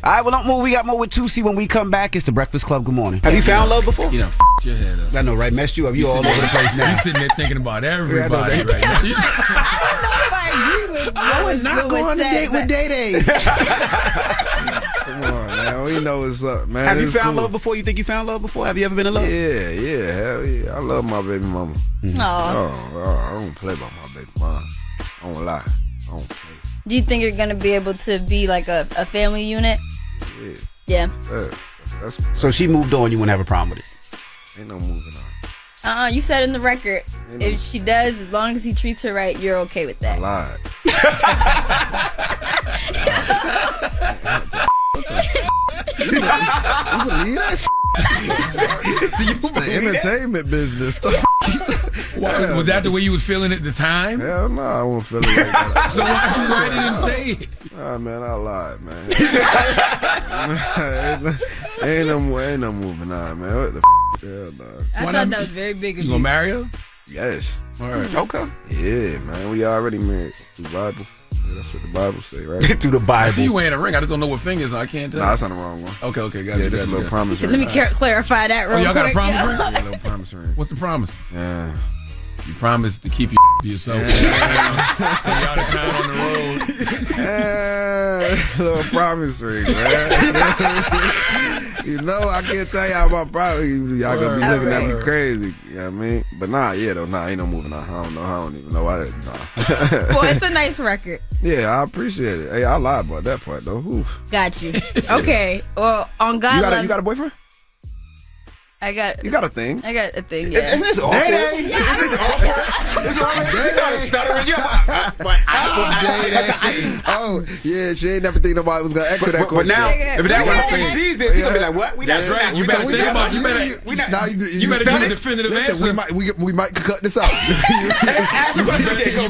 All right, well, don't move. We got more with 2C when we come back. It's the Breakfast Club. Good morning. Have you found love before? You done your head up. I know, right? Messed you up. You all over the place now. You sitting there thinking about everybody right now. I would not go on a date with Day Day. Come on, man. We know what's up, man. Have you found love before? You think you found love before? Have you ever been in love? Yeah, hell yeah. I love my baby mama. I don't play about my baby mama. I don't lie. I don't play. Do you think you're gonna be able to be like a family unit? Yeah. So she moved on. You wouldn't have a problem with it? Ain't no moving on. You said in the record, if she does, as long as he treats her right, you're okay with that. I lied. You believe that? It's the entertainment business. Was that the way you was feeling at the time? Hell no, I wasn't feeling like that. So why'd you write it and say it? Oh man, I lied, man. ain't no moving on, man. What the hell, dog? I thought that was very big of you. You gonna marry her? Yes. All right. Okay. Yeah, man. We already married through the Bible. Yeah, that's what the Bible say, right? Through the Bible. I see you wearing a ring. I just don't know what fingers are. I can't tell. Nah, that's not the wrong one. Okay, got Yeah, this is a little promise ring. Let me clarify that real quick. Y'all got a promise ring? Yeah, a little promise ring. What's the promise? Yeah. You promise to keep your to yourself. When you're out of town on the road. Little promise ring, man. You know, I can't tell y'all about promise. Y'all gonna be looking at me crazy. You know what I mean? But ain't no moving on. I don't even know why that. Nah. Well, it's a nice record. Yeah, I appreciate it. Hey, I lied about that part though. Ooh. Got you. Okay. Well, on God Love. You got a boyfriend? You got a thing. I got a thing. Yeah. Isn't this awkward? Yeah. Isn't this awkward? She started stuttering. Oh yeah, she ain't never think nobody was gonna answer that question. But now, if that one sees this, she's gonna be like, "What? We not right. You better think about. You better give a definitive answer. We might cut this out. You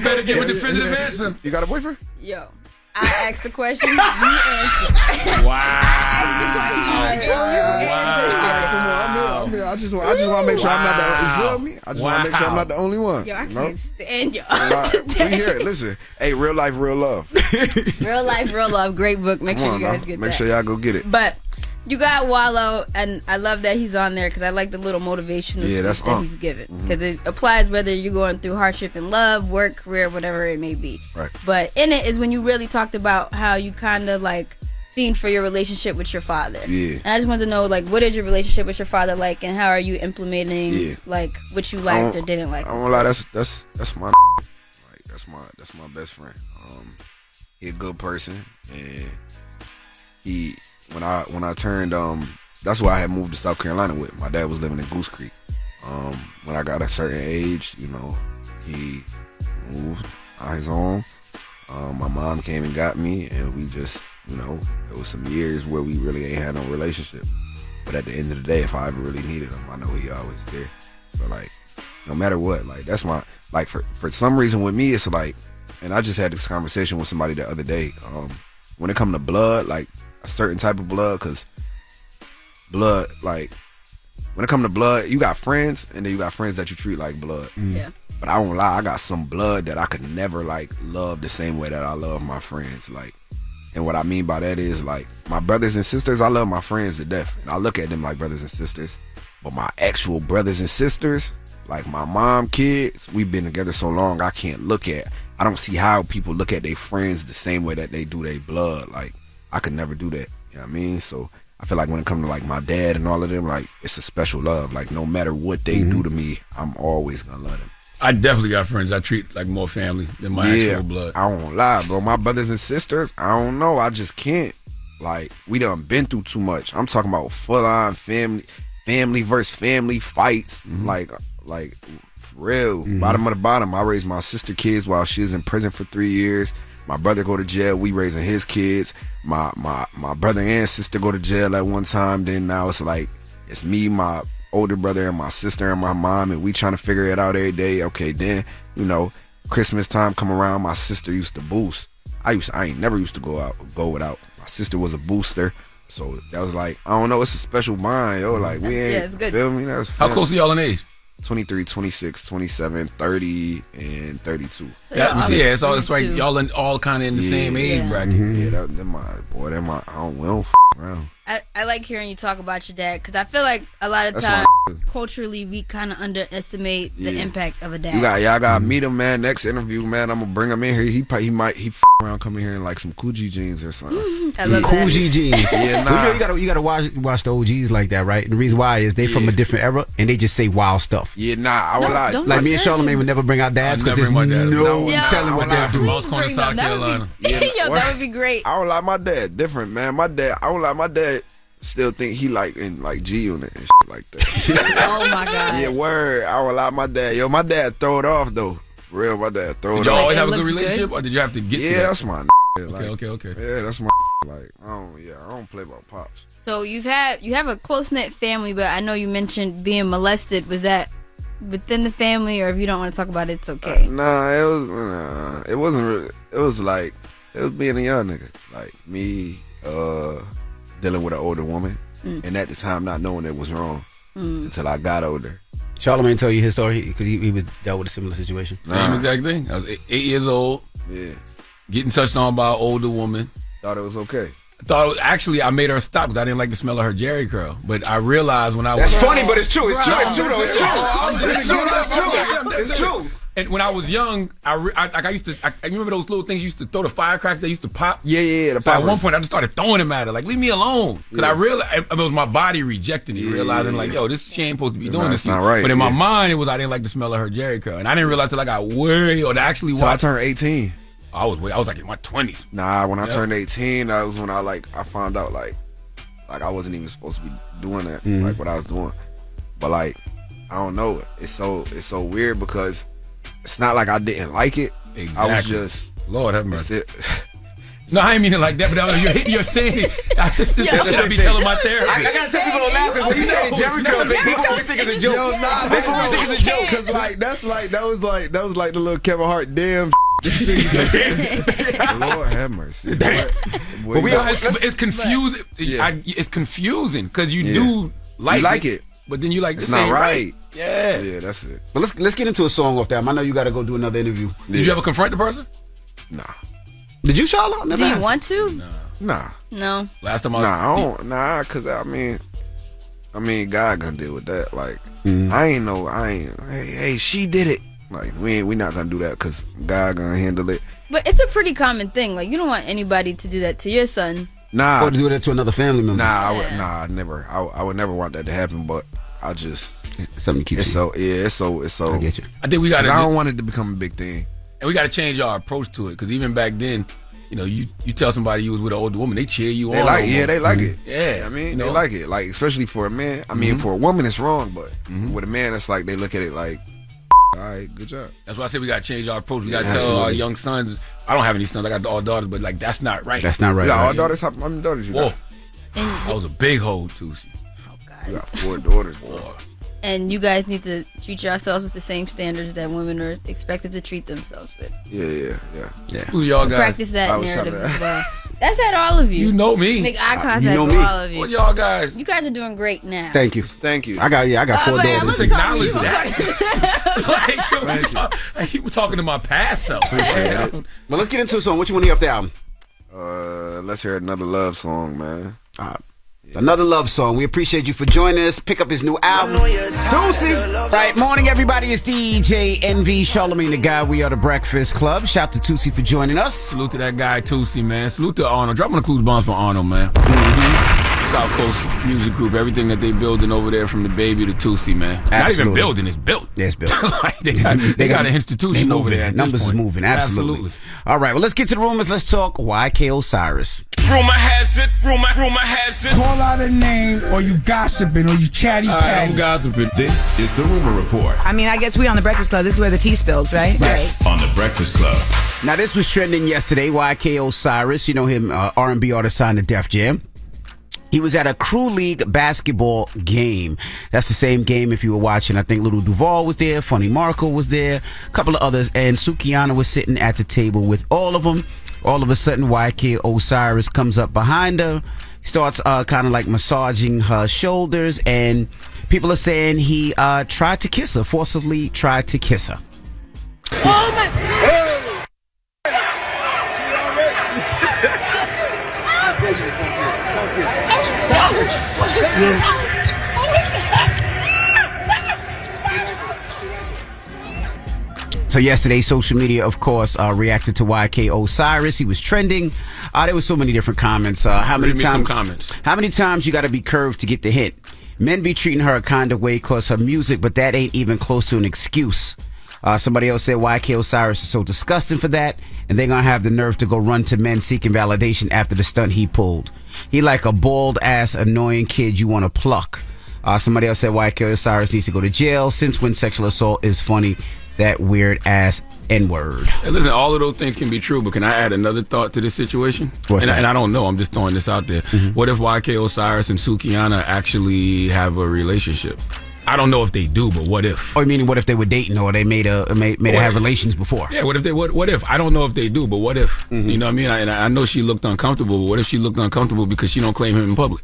better give a definitive answer. You got a boyfriend? Yo. I asked the question, you answer. Wow. I just want to make sure I'm not the. You feel me? I just want to make sure I'm not the only one. Yo, I can't stand y'all. We hear it. Listen, hey, real life, real love. Real life, real love. Great book. Make sure you guys get that. Make sure y'all go get it. But you got Wallow, and I love that he's on there because I like the little motivational speech that he's giving because it applies whether you're going through hardship in love, work, career, whatever it may be. Right. But in it is when you really talked about how you kind of like fiend for your relationship with your father. Yeah. And I just wanted to know, like, what is your relationship with your father like, and how are you implementing like what you liked or didn't like? I won't lie, that's my like that's my best friend. He a good person, and he. When I turned, that's why I had moved to South Carolina with. My dad was living in Goose Creek. When I got a certain age, you know, he moved on his own. My mom came and got me, and we just, you know, it was some years where we really ain't had no relationship. But at the end of the day, if I ever really needed him, I know he always there. So like, no matter what, like that's my like for some reason with me, it's like, and I just had this conversation with somebody the other day. When it comes to blood, like. A certain type of blood, because blood, like when it comes to blood, you got friends and then you got friends that you treat like blood. Yeah. But I won't lie, I got some blood that I could never like love the same way that I love my friends. Like, and what I mean by that is like my brothers and sisters, I love my friends to death, and I look at them like brothers and sisters. But my actual brothers and sisters, like my mom kids, we've been together so long, I don't see how people look at their friends the same way that they do their blood. Like. I could never do that. You know what I mean? So I feel like when it comes to like my dad and all of them, like it's a special love. Like no matter what they do to me, I'm always gonna love them. I definitely got friends I treat like more family than my actual blood. I won't lie, bro. My brothers and sisters, I don't know. I just can't. Like we done been through too much. I'm talking about full on family versus family fights. Like for real. Bottom of the bottom. I raised my sister kids while she was in prison for 3 years. My brother go to jail. We raising his kids. My brother and sister go to jail at one time. Then now it's like it's me, my older brother, and my sister and my mom, and we trying to figure it out every day. Okay, then you know Christmas time come around, my sister used to boost. I ain't never used to go without. My sister was a booster. So that was like, I don't know, it's a special bond, yo. Like, we ain't, it's good. feel me? How close are y'all in age? 23, 26, 27, 30, and 32. It's like y'all all kind of in the same age bracket. Yeah, I don't, we don't f around. I like hearing you talk about your dad because I feel like a lot of times culturally we kind of underestimate the impact of a dad. Y'all gotta meet him, man. Next interview, man, I'm gonna bring him in here. He might f around, come in here in like some Coogee jeans or something. I love Coogee jeans. Yeah, nah. You gotta watch the OGs like that, right? And the reason why is they from a different era and they just say wild stuff. Yeah, nah, I would lie. Like me and Charlamagne would never bring our dads because there's no telling what they'll do. Most corner South Carolina. That would be great. I don't like my dad. Different, man. I don't like my dad. Still think he like in like G Unit and shit like that. Oh my god. Yeah, word. I don't like my dad. Yo, my dad throw it off though. For real, my dad throw it off. Did y'all always have a good relationship, or did you have to get to that? That's my like, okay. Yeah, that's my like. I don't play about pops. So you have a close knit family, but I know you mentioned being molested. Was that within the family, or if you don't want to talk about it, it's okay? It wasn't really. It was like it was being a young nigga, like me. Dealing with an older woman, and at the time not knowing it was wrong until I got older. Charlamagne told you his story because he was dealt with a similar situation. Same exact thing. I was 8 years old. Yeah, getting touched on by an older woman. Thought it was okay. Actually, I made her stop because I didn't like the smell of her Jerry curl. But I realized when I was... That's funny, but it's true. It's true. It's true, though. It's true. And when I was young, I remember those little things you used to throw, the firecrackers they used to pop. Yeah. The at one point, I just started throwing them at her. Like, leave me alone. Because I realized it was my body rejecting it, realizing like, yo, she ain't supposed to be doing this. Not right. But in my mind, it was I didn't like the smell of her Jerry curl, and I didn't realize till I got way or actually. So I turned 18. I was like in my 20s. Nah, when I turned 18, that was when I found out like I wasn't even supposed to be doing that, like what I was doing. But like, I don't know. It's so weird because it's not like I didn't like it. Exactly. I was just Lord have mercy. No, I ain't mean it like that, but you're saying it. This shit I be telling my therapist. I gotta tell people to laugh because when you say Jerry curl, people always think it's a joke. Yo, nah, they always think it's a joke. Cause like that was like the little Kevin Hart damn. Lord have mercy. But it's confusing. Yeah. It's confusing because you do like it, but then you like it's this ain't not right. Yeah, that's it. But let's get into a song off that. I know you got to go do another interview. Did you ever confront the person? Nah. Did you, Charlotte? Do you want to? Nah. No. Last time cause I mean, God gonna deal with that. Like, hey, she did it. Like, we not gonna do that cause God gonna handle it. But it's a pretty common thing. Like, you don't want anybody to do that to your son. Or to do that to another family member. I never. I would never want that to happen. But I just something to keep. It's so. I get you. I think we got. I don't want it to become a big thing. And we got to change our approach to it because even back then, you know, you tell somebody you was with an older woman, they cheer you on. They like it. Yeah, I mean, they like it. Like, especially for a man. I mean, for a woman, it's wrong, but with a man, it's like they look at it like, all right, good job. That's why I say we got to change our approach. We got to tell our young sons. I don't have any sons. I got all daughters, but like that's not right. That's not right. Yeah, all daughters. How many daughters you got? I was a big hoe too. Oh God. You got 4 daughters, boy. And you guys need to treat yourselves with the same standards that women are expected to treat themselves with. Yeah. Who's y'all guys? Practice that narrative as well. That's at all of you. You know me. Make eye contact with all of you. What y'all guys? You guys are doing great now. Thank you. I got 4 daughters. Just acknowledge that. Like, you were talking to my past self. Well, let's get into a song. What you want to hear off the album? Let's hear another love song, man. Another love song. We appreciate you for joining us. Pick up his new album, Toosii. Right, morning everybody. It's DJ NV, Charlamagne the Guy. We are the Breakfast Club. Shout out to Toosii for joining us. Salute to that guy Toosii, man. Salute to Arnold. Drop on the clues bombs for Arnold, man. South Coast Music Group. Everything that they building over there from the baby to Toosii, man. Absolutely. Not even building, it's built. Yeah, it's built. Like they got an institution over there. Numbers is moving. Absolutely. All right, well, let's get to the rumors. Let's talk YK Osiris. Rumor has it. Call out a name, or you gossiping, or you chatty patty. I'm gossiping. This is the Rumor Report. I mean, I guess we on the Breakfast Club. This is where the tea spills, right? Right. On the Breakfast Club. Now, this was trending yesterday. YK Osiris, you know him, R&B artist signed to Def Jam. He was at a Crew League basketball game. That's the same game if you were watching. I think Little Duval was there, Funny Marco was there, a couple of others, and Sukihana was sitting at the table with all of them. All of a sudden, YK Osiris comes up behind her, starts kind of like massaging her shoulders, and people are saying he tried to kiss her, forcibly tried to kiss her. Oh my! So yesterday, social media, of course, reacted to YK Osiris. He was trending. There was so many different comments. How many times you got to be curved to get the hit? Men be treating her a kind of way cause her music, but that ain't even close to an excuse. Somebody else said YK Osiris is so disgusting for that, and they're gonna have the nerve to go run to men seeking validation after the stunt he pulled. He like a bald ass annoying kid you want to pluck. Somebody else said YK Osiris needs to go to jail. Since when sexual assault is funny, that weird ass N-word. Hey, listen, all of those things can be true, but can I add another thought to this situation? And I don't know, I'm just throwing this out there. What if YK Osiris and Sukihana actually have a relationship? I don't know if they do, but what if? Or meaning, what if they were dating, or they made have relations before? Yeah, what if they? What if? I don't know if they do, but what if? You know what I mean? I know she looked uncomfortable, but what if she looked uncomfortable because she don't claim him in public?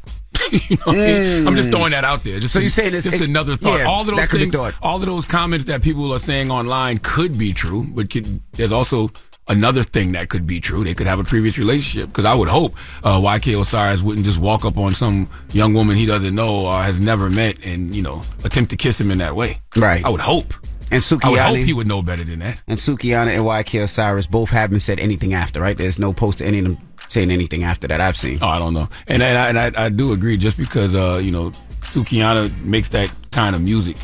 You know what I mean? I'm just throwing that out there. Just so you saying this? Just another thought. Yeah, all of those things, all of those comments that people are saying online could be true, but there's also another thing that could be true. They could have a previous relationship, because I would hope YK Osiris wouldn't just walk up on some young woman he doesn't know or has never met and, attempt to kiss him in that way. Right. I would hope. And Sukihana, I would hope he would know better than that. And Sukihana and YK Osiris both haven't said anything after, right? There's no post to any of them saying anything after that I've seen. Oh, I don't know. And I do agree, just because, Sukihana makes that kind of music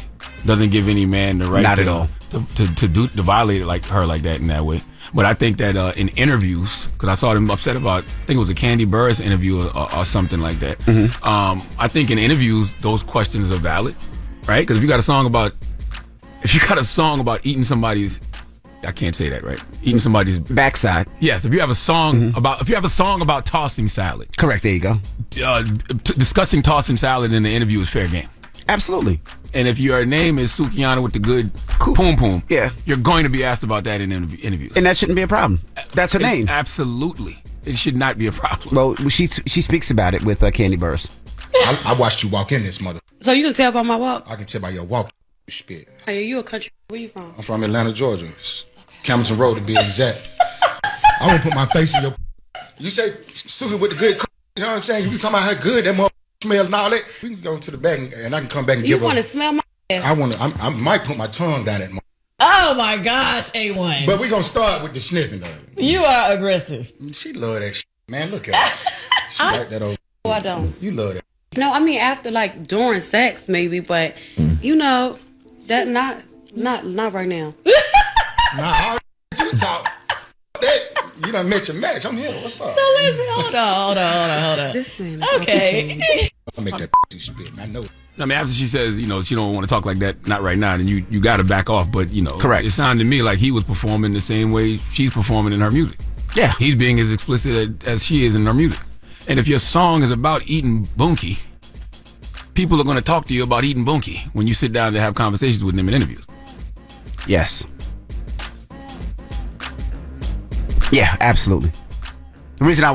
doesn't give any man the right Not at all. to violate it like her like that in that way. But I think that in interviews, because I saw them upset about, I think it was a Candy Burris interview or something like that. I think in interviews, those questions are valid, right? Because if you got a song about eating somebody's, I can't say that, right? Eating somebody's backside. Yes. If you have a song about tossing salad. Correct. There you go. Discussing tossing salad in the interview is fair game. Absolutely. And if your name is Sukihana with the good poom poom, yeah, you're going to be asked about that in interviews. And that shouldn't be a problem. That's her name. Absolutely. It should not be a problem. Well, she speaks about it with Candy Burris. I watched you walk in this mother. So you can tell by my walk? I can tell by your walk, you spit. Hey, you a country? Where you from? I'm from Atlanta, Georgia. Camden Road, to be exact. I won't put my face in your... You say Suki with the good... You know what I'm saying? You be talking about how good that mother smell and all that. We can go into the back and I can come back and give her... You want to smell my ass? I might put my tongue down that mother. Oh my gosh, A1. But we're going to start with the sniffing though. You are aggressive. She love that shit, man. Look at her. She like that old... Oh, I don't. You love that. No, I mean after during sex maybe, but that not right now. Nah, you talk. You done met your match. I'm here. What's up? So listen, hold on. This man. Okay. I'll make that spit. I know. I mean, after she says, she don't want to talk like that, not right now, then you got to back off. But, correct. It sounded to me like he was performing the same way she's performing in her music. Yeah. He's being as explicit as she is in her music. And if your song is about eating bunkie, people are going to talk to you about eating bunkie when you sit down to have conversations with them in interviews. Yes. Yeah, absolutely. The reason I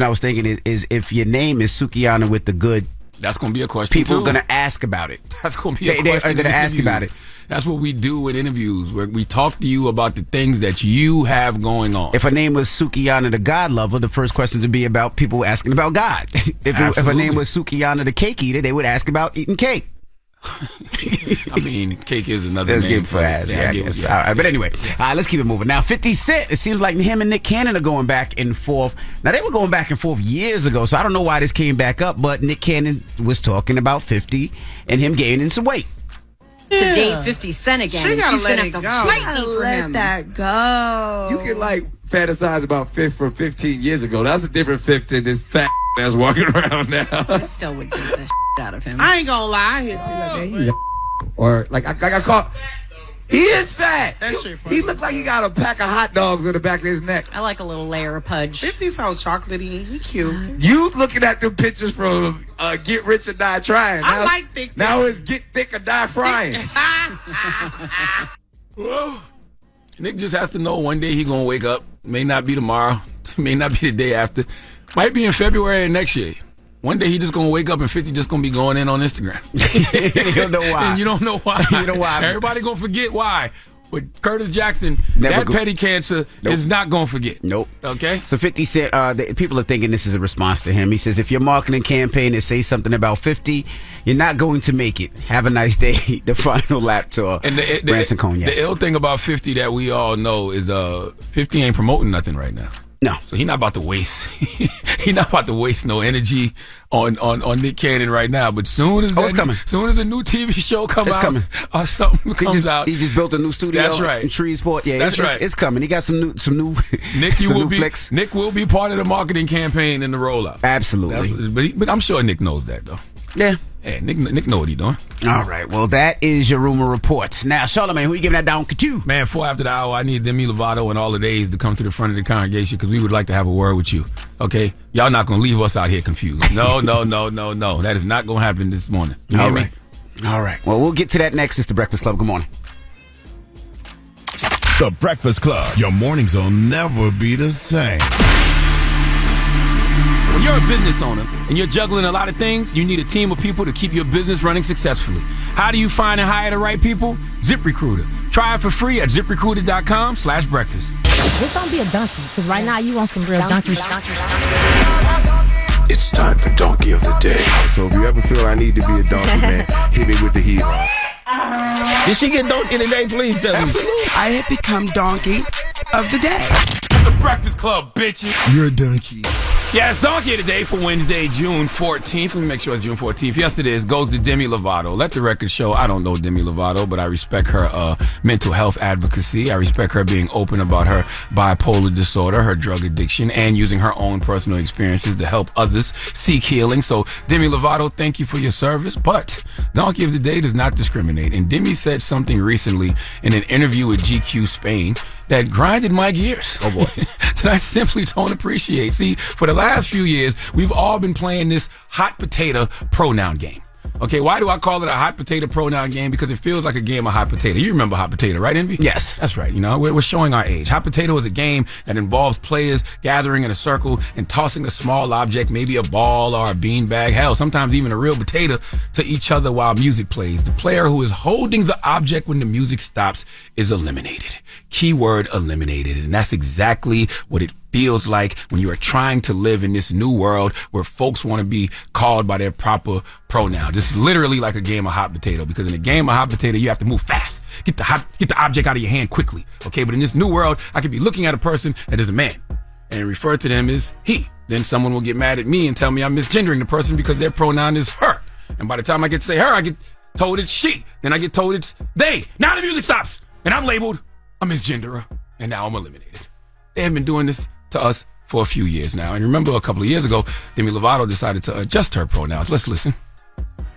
was thinking is if your name is Sukihana with the good, that's going to be a question. People too. are going to ask about it. That's going to be a question. They are going to ask about it. That's what we do with interviews, where we talk to you about the things that you have going on. If her name was Sukihana the God Lover, the first questions would be about people asking about God. If her name was Sukihana the Cake Eater, they would ask about eating cake. I mean, cake is another name for ass. Yeah, I guess. All right, but anyway, let's keep it moving. Now, 50 Cent, it seems like him and Nick Cannon are going back and forth. Now, they were going back and forth years ago, so I don't know why this came back up, but Nick Cannon was talking about 50 and him gaining some weight. To date 50 Cent again. She's gonna let have it to go. fight me for him. Let that go. You can fantasize about Fifth from 15 years ago. That's a different Fifth than this fat that's walking around now. I still would beat the out of him. I ain't gonna lie. I hear you like that. Or I caught. He is fat. That shit funny. He looks like he got a pack of hot dogs on the back of his neck. I like a little layer of pudge. 50 sounds chocolatey. He cute. You looking at them pictures from Get Rich or Die Trying. Now, I like thick. Now it's Get Thick or Die Frying. Well, Nick just has to know one day he gonna wake up. May not be tomorrow. May not be the day after. Might be in February of next year. One day he just gonna wake up and 50 just gonna be going in on Instagram. You don't know why. And you don't know why. You know why. Everybody gonna forget why. But Curtis Jackson, Never petty cancer is not gonna forget. Nope. Okay? So 50 Cent, people are thinking this is a response to him. He says, if your marketing campaign is say something about 50, you're not going to make it. Have a nice day. The final lap tour. And Branson Cognac. The ill thing about 50 that we all know is 50 ain't promoting nothing right now. No. So he not about to waste. He not about to waste no energy on Nick Cannon right now. But soon as it's coming. Soon as the new TV show comes It's out, coming. Or something comes out. He just built a new studio. That's right. In Shreveport. Yeah, That's right. It's coming. He got some new Nick, some will new be flicks. Nick will be part of the marketing campaign in the rollout. Absolutely. But I'm sure Nick knows that though. Yeah. Yeah, Nick know what he doing. All right. Well, that is your rumor reports. Now, Charlamagne, who you giving that down to? Man, 4 after the hour, I need Demi Lovato and all the days to come to the front of the congregation because we would like to have a word with you. Okay? Y'all not going to leave us out here confused. No. That is not going to happen this morning. You hear me? All right. Well, we'll get to that next. It's the Breakfast Club. Good morning. The Breakfast Club. Your mornings will never be the same. When you're a business owner and you're juggling a lot of things, you need a team of people to keep your business running successfully. How do you find and hire the right people? ZipRecruiter. Try it for free at ZipRecruiter.com/breakfast. This don't be a donkey, because right now you want some real donkey. It's time for Donkey of the Day. So if you ever feel I need to be a donkey, man, hit me with the hee-haw. Did she get donkey today? Please tell me. Absolutely. I have become donkey of the day. The Breakfast Club, bitches. You're a donkey. Yeah, it's Donkey today for Wednesday, June 14th. Let me make sure it's June 14th. Yesterday goes to Demi Lovato. Let the record show I don't know Demi Lovato, but I respect her mental health advocacy. I respect her being open about her bipolar disorder, her drug addiction, and using her own personal experiences to help others seek healing. So, Demi Lovato, thank you for your service. But Donkey of the Day does not discriminate. And Demi said something recently in an interview with GQ Spain that grinded my gears. Oh boy. That I simply don't appreciate. See, for the last few years, we've all been playing this hot potato pronoun game. Okay, why do I call it a hot potato pronoun game? Because it feels like a game of hot potato. You remember hot potato, right, Envy? Yes. That's right. You know, we're showing our age. Hot potato is a game that involves players gathering in a circle and tossing a small object, maybe a ball or a beanbag, hell, sometimes even a real potato, to each other while music plays. The player who is holding the object when the music stops is eliminated. Keyword eliminated. And that's exactly what it feels like when you are trying to live in this new world where folks want to be called by their proper pronoun. It's literally like a game of hot potato, because in a game of hot potato, you have to move fast. Get the object out of your hand quickly. Okay, but in this new world, I could be looking at a person that is a man and refer to them as he. Then someone will get mad at me and tell me I'm misgendering the person because their pronoun is her. And by the time I get to say her, I get told it's she. Then I get told it's they. Now the music stops and I'm labeled a misgenderer, and now I'm eliminated. They have been doing this to us for a few years now. And remember, a couple of years ago, Demi Lovato decided to adjust her pronouns. Let's listen.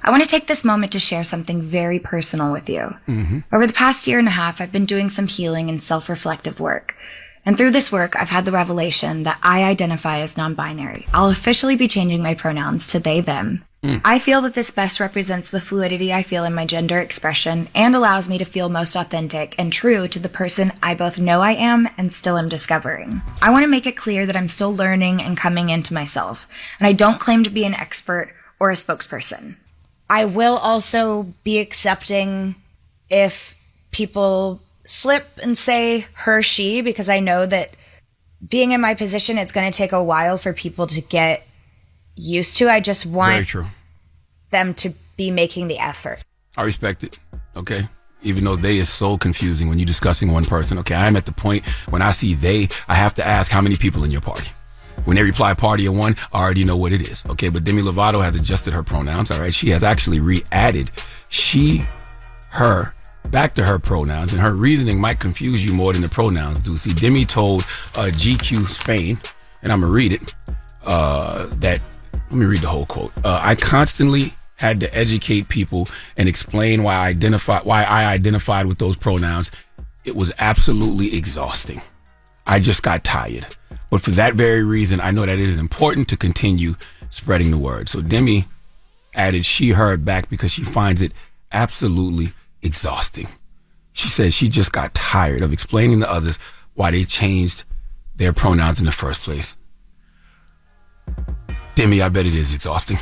I want to take this moment to share something very personal with you. Mm-hmm. Over the past year and a half, I've been doing some healing and self-reflective work. And through this work, I've had the revelation that I identify as non-binary. I'll officially be changing my pronouns to they, them. I feel that this best represents the fluidity I feel in my gender expression and allows me to feel most authentic and true to the person I both know I am and still am discovering. I want to make it clear that I'm still learning and coming into myself, and I don't claim to be an expert or a spokesperson. I will also be accepting if people slip and say her, she, because I know that being in my position, it's going to take a while for people to get used to. I just want them to be making the effort. I respect it. Okay. Even though they is so confusing when you're discussing one person. Okay. I'm at the point when I see they, I have to ask how many people in your party. When they reply party of one, I already know what it is. Okay. But Demi Lovato has adjusted her pronouns. All right. She has actually re-added she, her, back to her pronouns, and her reasoning might confuse you more than the pronouns do. See, Demi told GQ Spain, and I'm going to read it, that, let me read the whole quote. I constantly had to educate people and explain why I identified with those pronouns, it was absolutely exhausting. I just got tired. But for that very reason, I know that it is important to continue spreading the word. So Demi added she, her back because she finds it absolutely exhausting. She says she just got tired of explaining to others why they changed their pronouns in the first place. Demi, I bet it is exhausting,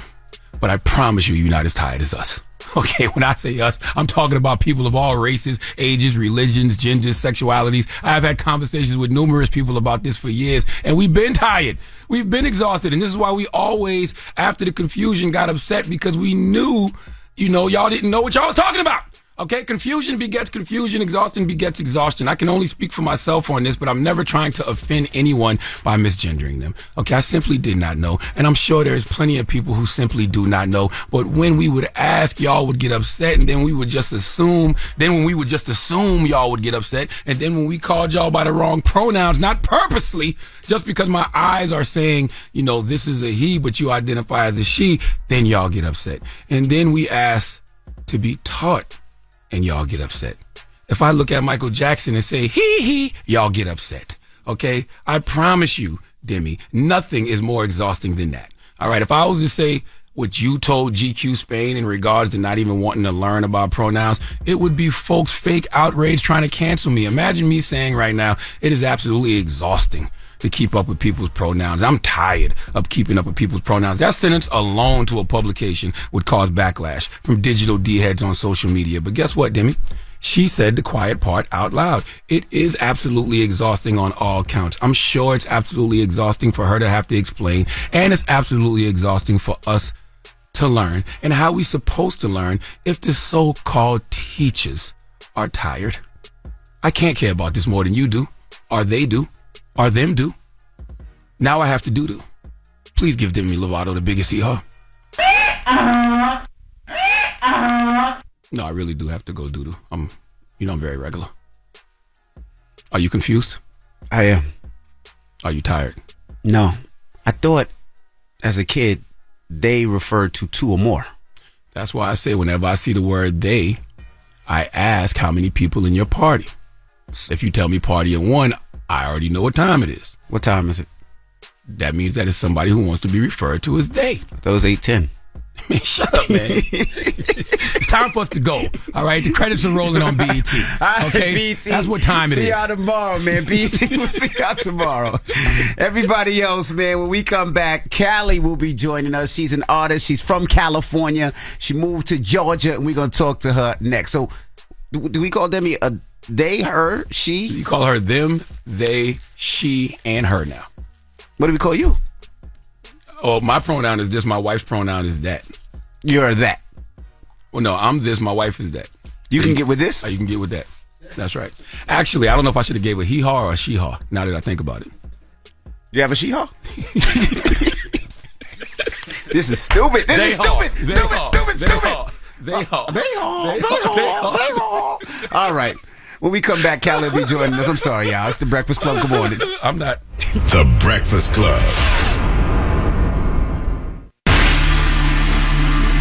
but I promise you're not as tired as us. Okay, when I say us, I'm talking about people of all races, ages, religions, genders, sexualities. I've had conversations with numerous people about this for years, and we've been tired. We've been exhausted, and this is why we always, after the confusion, got upset because we knew, y'all didn't know what y'all was talking about. Okay, confusion begets confusion, exhaustion begets exhaustion. I can only speak for myself on this, but I'm never trying to offend anyone by misgendering them. Okay, I simply did not know, and I'm sure there's plenty of people who simply do not know. But when we would ask, y'all would get upset, and then we would just assume. Then when we would just assume, y'all would get upset, and then when we called y'all by the wrong pronouns, not purposely, just because my eyes are saying, this is a he, but you identify as a she, then y'all get upset. And then we ask to be taught, and y'all get upset. If I look at Michael Jackson and say, he, y'all get upset. Okay? I promise you, Demi, nothing is more exhausting than that. All right? If I was to say what you told GQ Spain in regards to not even wanting to learn about pronouns, it would be folks' fake outrage trying to cancel me. Imagine me saying right now, it is absolutely exhausting to keep up with people's pronouns. I'm tired of keeping up with people's pronouns. That sentence alone to a publication would cause backlash from digital D-heads on social media. But guess what, Demi? She said the quiet part out loud. It is absolutely exhausting on all counts. I'm sure it's absolutely exhausting for her to have to explain, and it's absolutely exhausting for us to learn. And how we supposed to learn if the so-called teachers are tired? I can't care about this more than you do, or they do, or them do. Now I have to do. Please give Demi Lovato the biggest hee-haw. No, I really do have to go doo-doo. I'm very regular. Are you confused? I am. Are you tired? No. I thought, as a kid, they referred to two or more. That's why I say whenever I see the word they, I ask how many people in your party. If you tell me party of one, I already know what time it is. What time is it? That means that it's somebody who wants to be referred to as they. That was 8:10. Man, shut up, man. It's time for us to go. All right, the credits are rolling on BET. Okay, BET. That's what time it is. See y'all tomorrow, man. BET. We'll see y'all tomorrow. Everybody else, man. When we come back, Callie will be joining us. She's an artist. She's from California. She moved to Georgia, and we're gonna talk to her next. So, do we call Demi a they, her, she? You call her them, they, she, and her now. What do we call you? Oh, my pronoun is this. My wife's pronoun is that. You're that. Well, no, I'm this. My wife is that. You can get with this? You can get with that. That's right. Actually, I don't know if I should have gave a he-haw or a she-haw, now that I think about it. You have a she-haw? This is stupid. This is stupid. All right. When we come back, Callie will be joining us. I'm sorry, y'all. It's the Breakfast Club. Good morning. I'm not. The Breakfast Club.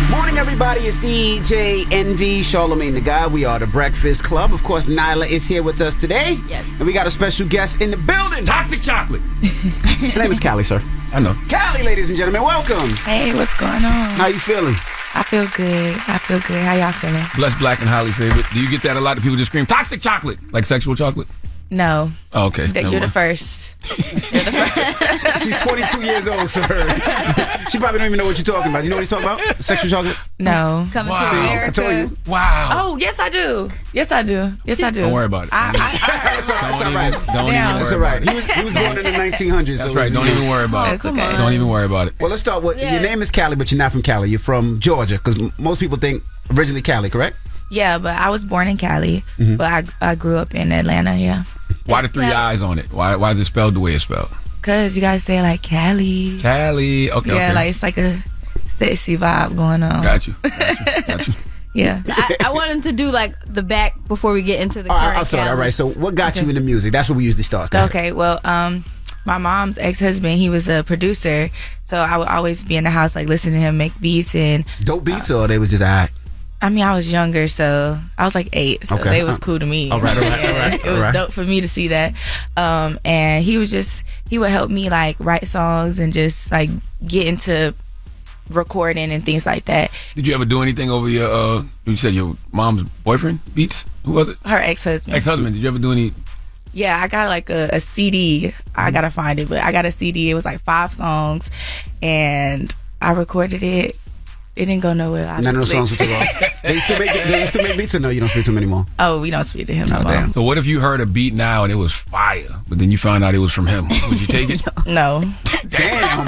Morning, everybody. It's DJ NV, Charlamagne the Guy. We are the Breakfast Club. Of course, Nyla is here with us today. Yes. And we got a special guest in the building. Toxic Chocolate. Her name is Callie, sir. I know. Callie, ladies and gentlemen, welcome. Hey, what's going on? How you feeling? I feel good. How y'all feeling? Blessed, black, and highly favored. Do you get that a lot of people just scream, toxic chocolate, like sexual chocolate? No. Oh, okay. You're the first. She's 22 years old, sir. She probably don't even know what you're talking about. You know what he's talking about? Sexual chocolate? No. Coming to America. I told you. Wow. Oh, yes, I do. Yes, I do. Don't worry about it. That's all right. Don't even That's all right. He was born in the 1900s. That's right. Don't even worry about it. okay. Don't even worry about it. Well, let's start with your name is Callie, but you're not from Cali. You're from Georgia, because most people think originally Cali, correct? Yeah, but I was born in Cali, but I grew up in Atlanta, yeah. Why the three eyes on it? Why is it spelled the way it's spelled? Because you guys say like Cali. Cali. Okay, yeah, like it's like a sexy vibe going on. Got you. Yeah. I want him to do like the back before we get into the current. I'll start. All right. So what got you into music? That's what we usually start. Okay. Well, my mom's ex-husband, he was a producer, so I would always be in the house like listening to him make beats. And dope beats, or they was just alright? I mean, I was younger, so I was like 8, so they was cool to me. All right. It was dope for me to see that. And he would help me like write songs and just like get into recording and things like that. Did you ever do anything over your you said your mom's boyfriend beats? Who was it? Her ex-husband. Did you ever do any? Yeah, I got like a CD. I gotta find it, but I got a CD. It was like 5 songs, and I recorded it. It didn't go nowhere. Obviously. None of those songs were too long. They still make beats, or no? You don't speak to them anymore? Oh, we don't speak to him no more. Damn. So what if you heard a beat now and it was fire, but then you found out it was from him? Would you take it? No. Damn.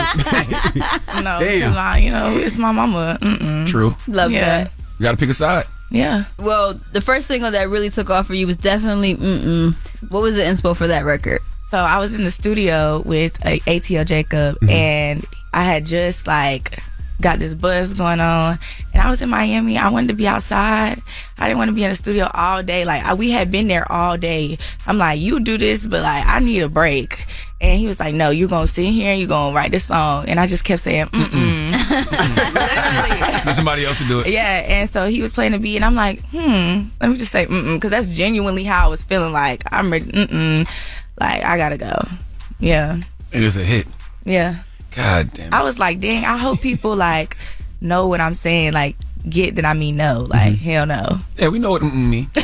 No. Damn. It's my mama. Mm-mm. True. Love that. You got to pick a side. Yeah. Well, the first single that really took off for you was definitely What was the inspo for that record? So I was in the studio with ATL Jacob, and I had just like got this buzz going on, and I was in Miami. I wanted to be outside. I didn't want to be in the studio all day. Like we had been there all day. I'm like, you do this, but like I need a break. And he was like, no, you're gonna sit here and you're gonna write this song. And I just kept saying Let somebody else to do it. Yeah. And so he was playing the beat, and I'm like, let me just say because that's genuinely how I was feeling. Like I'm ready. Like I gotta go. Yeah. And it's a hit. Yeah. God damn it. I was like, dang, I hope people like know what I'm saying, like get that I mean no. Like hell no. Yeah, we know what mean. Be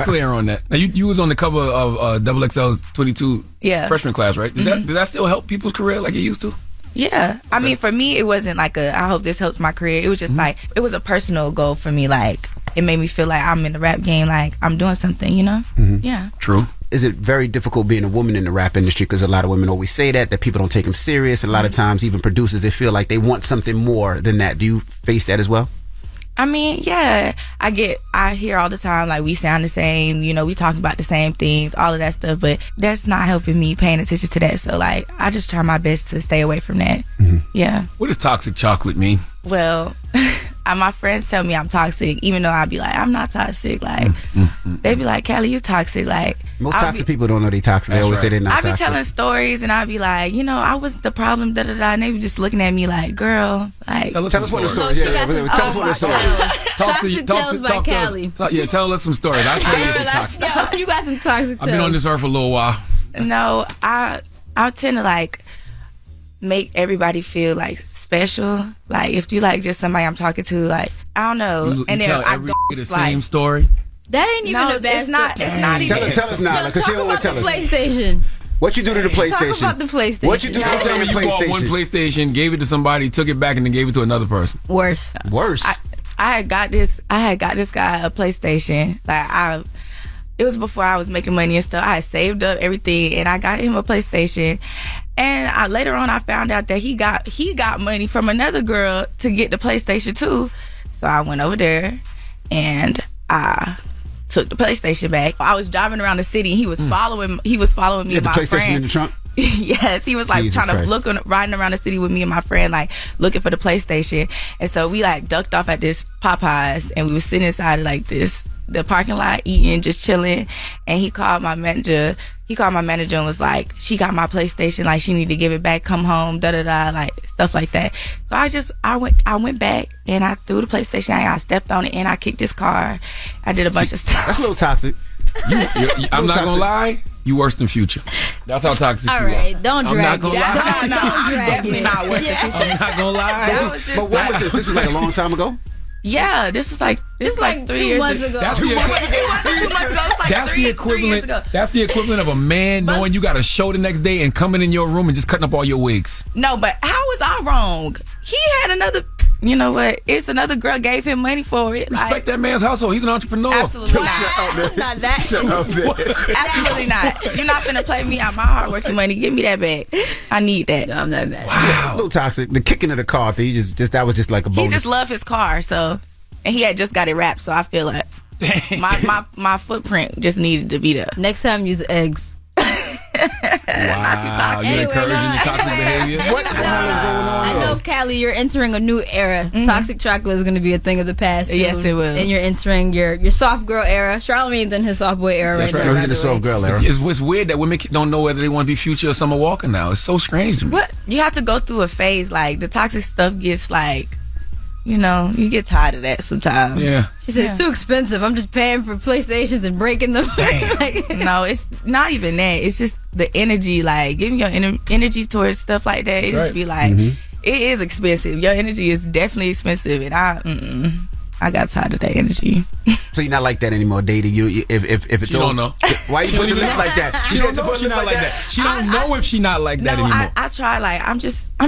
clear on that. Now you was on the cover of XXL's 22 freshman class, right? Does that still help people's career like it used to? Yeah. I mean, for me, it wasn't like I hope this helps my career. It was just like, it was a personal goal for me. Like, it made me feel like I'm in the rap game, like I'm doing something, you know? Yeah. True. Is it very difficult being a woman in the rap industry? Because a lot of women always say that people don't take them serious. A lot of times, even producers, they feel like they want something more than that. Do you face that as well? I mean, yeah, I hear all the time, like, we sound the same, you know, we talk about the same things, all of that stuff, but that's not helping me paying attention to that. So, like, I just try my best to stay away from that. Yeah. What does toxic chocolate mean? Well, my friends tell me I'm toxic, even though I be like, I'm not toxic. Like, they be like, Callie, you toxic. Like, most toxic people don't know they toxic. They always say they're not toxic. I be telling stories, and I be like, you know, I was the problem, da-da-da, and they be just looking at me like, girl, like. Tell us one of the stories. Tell us one of the stories. Toxic Tales by Callie. Yeah, tell us some stories. I'll tell you toxic. You got some toxic tales. I've been on this earth for a little while. No, I tend to like make everybody feel like special. Like if you like just somebody I'm talking to, like I don't know, you and then tell I every go the like, same story. That ain't even a bad it's not. story. It's not even. Tell us now, because she don't want to tell us. PlayStation. What you do to the PlayStation? Talk about the PlayStation. What you do to Don't tell me the you bought PlayStation? one PlayStation, gave it to somebody, took it back, and then gave it to another person. Worse. I had got this guy a PlayStation. Like it was before I was making money and stuff. I had saved up everything, and I got him a PlayStation. And later on, I found out that he got money from another girl to get the PlayStation too. So I went over there, and I took the PlayStation back. I was driving around the city, and he was following. He was following me and my PlayStation friend. In the trunk? Yes, he was like Jesus trying Christ. to riding around the city with me and my friend, like looking for the PlayStation. And so we like ducked off at this Popeyes, and we was sitting inside like the parking lot eating, just chilling. And he called my manager. And was like, she got my PlayStation, like she need to give it back, come home, da-da-da, like stuff like that. So I went back, and I threw the PlayStation, and I stepped on it, and I kicked his car. I did a bunch of stuff. That's a little toxic. I'm not gonna lie, you worse than Future. That's how toxic All you right, are. don't drag it. I'm drag definitely it. not worse than Future. I'm not gonna lie. That was just But what was this? This was like a long time ago? Yeah, this was like 3 years months ago. That's 2 months ago. 2 months ago. It's like That's the 3 years ago. That's the equivalent of a man knowing you got a show the next day and coming in your room and just cutting up all your wigs. No, but how was I wrong? He had another. You know what? It's another girl gave him money for it. Respect that man's household. He's an entrepreneur. Absolutely not. Shut up, man. Not that. Shut up, man. Absolutely not. You're not finna play me out my hard working money. Give me that back. I need that. No, I'm not mad. A little toxic. The kicking of the car thing, that was just like a bonus. He just loved his car, so, and he had just got it wrapped, so I feel like my footprint just needed to be there. Next time, use eggs. Wow, you encouraging the toxic behavior? What the hell is going on? I know, Callie, you're entering a new era. Toxic chocolate is going to be a thing of the past. Yes, soon. it will. And you're entering your soft girl era. Charlamagne's in his soft boy era right now. He's in the soft girl era. It's weird that women don't know whether they want to be Future or Summer Walker now. It's so strange to me. What? You have to go through a phase. Like, the toxic stuff gets like, you get tired of that sometimes. Yeah. She said, it's too expensive. I'm just paying for PlayStations and breaking them. No, it's not even that. It's just the energy, like, giving your energy towards stuff like that. It just be like, it is expensive. Your energy is definitely expensive, and I got tired of that energy. So you're not like that anymore, dating you. If it's She don't know. Why you put your lips like that? She don't know if she not like that. She don't know if she not like that anymore. I try, like, I'm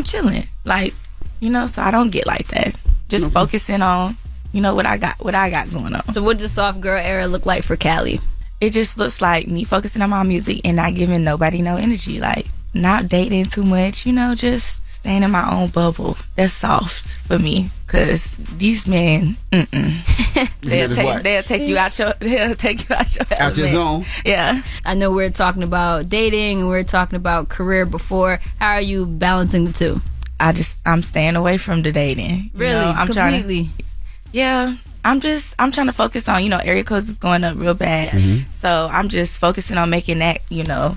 chilling, like, so I don't get like that. Just focusing on, what I got going on. So what does soft girl era look like for Callie? It just looks like me focusing on my music and not giving nobody no energy, like not dating too much, just staying in my own bubble. That's soft for me, cause these men, they'll take you out your out your zone. Yeah. I know we're talking about dating and we're talking about career before. How are you balancing the two? I'm staying away from the dating. Really? I'm completely? I'm trying to focus on, area codes is going up real bad. So I'm just focusing on making that,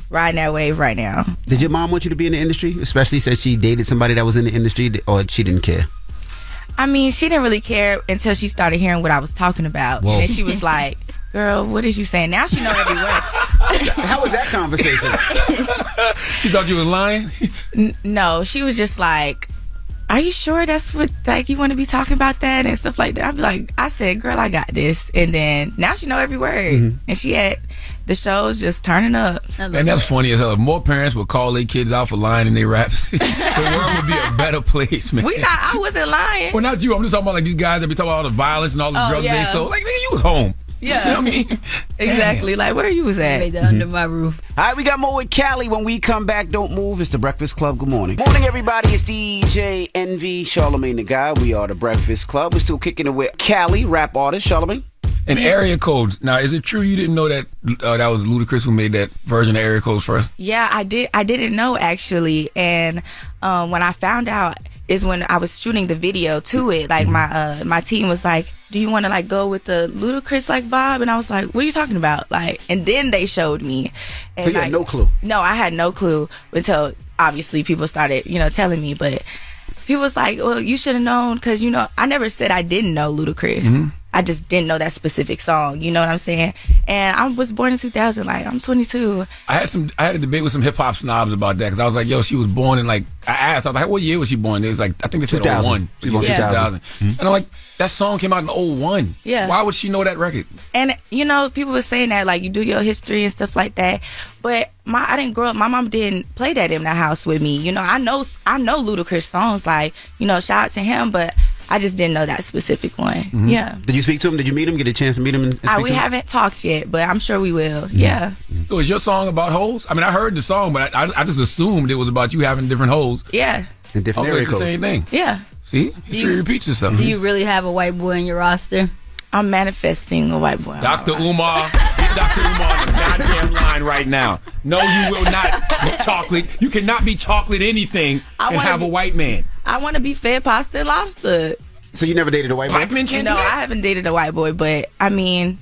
riding that wave right now. Did your mom want you to be in the industry? Especially since she dated somebody that was in the industry, or she didn't care? I mean, she didn't really care until she started hearing what I was talking about. Whoa. And then she was like, girl, what is you saying? Now she know every word. How was that conversation? She thought you was lying? No, she was just like, are you sure that's what, like, you want to be talking about that and stuff like that? I'd be like, I said, girl, I got this. And then now she know every word. And she had the shows just turning up. And that's funny as hell. If more parents would call their kids out for lying in their raps, the world would be a better place, man. I wasn't lying. Well, not you. I'm just talking about like these guys that be talking about all the violence and all the drugs they sold. Like, nigga, you was home. Yeah. You know what I mean? Exactly. Like, where you was at? Made that under my roof. All right, we got more with Callie when we come back. Don't move. It's the Breakfast Club. Good morning. Morning, everybody. It's DJ Envy, Charlamagne the Guy. We are the Breakfast Club. We're still kicking it with Callie, rap artist. Charlamagne? And area codes. Now, is it true you didn't know that that was Ludacris who made that version of area codes first? Yeah, I did. I didn't know, actually. And when I found out is when I was shooting the video to it. Like, my team was like, do you want to, like, go with the Ludacris, like, vibe? And I was like, what are you talking about? Like, and then they showed me. And so you had no clue? No, I had no clue until, obviously, people started, telling me. But people was like, well, you should have known, because, I never said I didn't know Ludacris. I just didn't know that specific song. You know what I'm saying? And I was born in 2000. Like, I'm 22. I had a debate with some hip hop snobs about that because I was like, yo, she was born in, like, I asked, I was like, what year was she born? It was like, I think they said 01. She was born 2000. And I'm like, that song came out in 01. Yeah. Why would she know that record? And, people were saying that, like, you do your history and stuff like that. But I didn't grow up. My mom didn't play that in the house with me. I know Ludacris songs, like, shout out to him, but I just didn't know that specific one. Yeah. Did you speak to him? Did you meet him? Get a chance to meet him? We haven't talked yet, but I'm sure we will. Yeah. So is your song about hoes? I mean, I heard the song, but I just assumed it was about you having different hoes. Yeah. And different area it's the codes. same thing. Yeah. See? History repeats itself. Do you really have a white boy in your roster? I'm manifesting a white boy. Dr. Umar, get Dr. Umar on the goddamn line right now. No, you will not be chocolate. You cannot be chocolate anything and have a white man. I want to be fed pasta and lobster. So you never dated a white boy? Black men can't do that? I haven't dated a white boy, but I mean,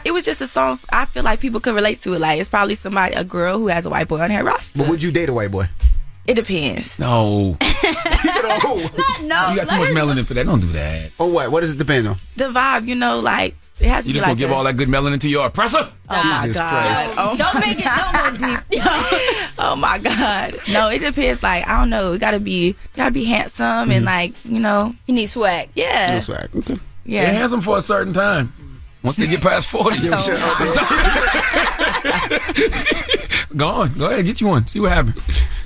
it was just a song. I feel like people could relate to it. Like, it's probably a girl who has a white boy on her roster. But would you date a white boy? It depends. No. No. You got too much melanin for that. Don't do that. Oh, what? What does it depend on? The vibe, like, it has to you be just like gonna give all that good melanin to your oppressor? Oh my Jesus God. Christ. Don't go deep. Oh my God. No, it depends. Like, I don't know. You gotta be handsome and, like, You need swag. Yeah. No swag. Okay. Yeah. They're handsome for a certain time. Once they get past 40. Go on. Go ahead. Get you one. See what happens.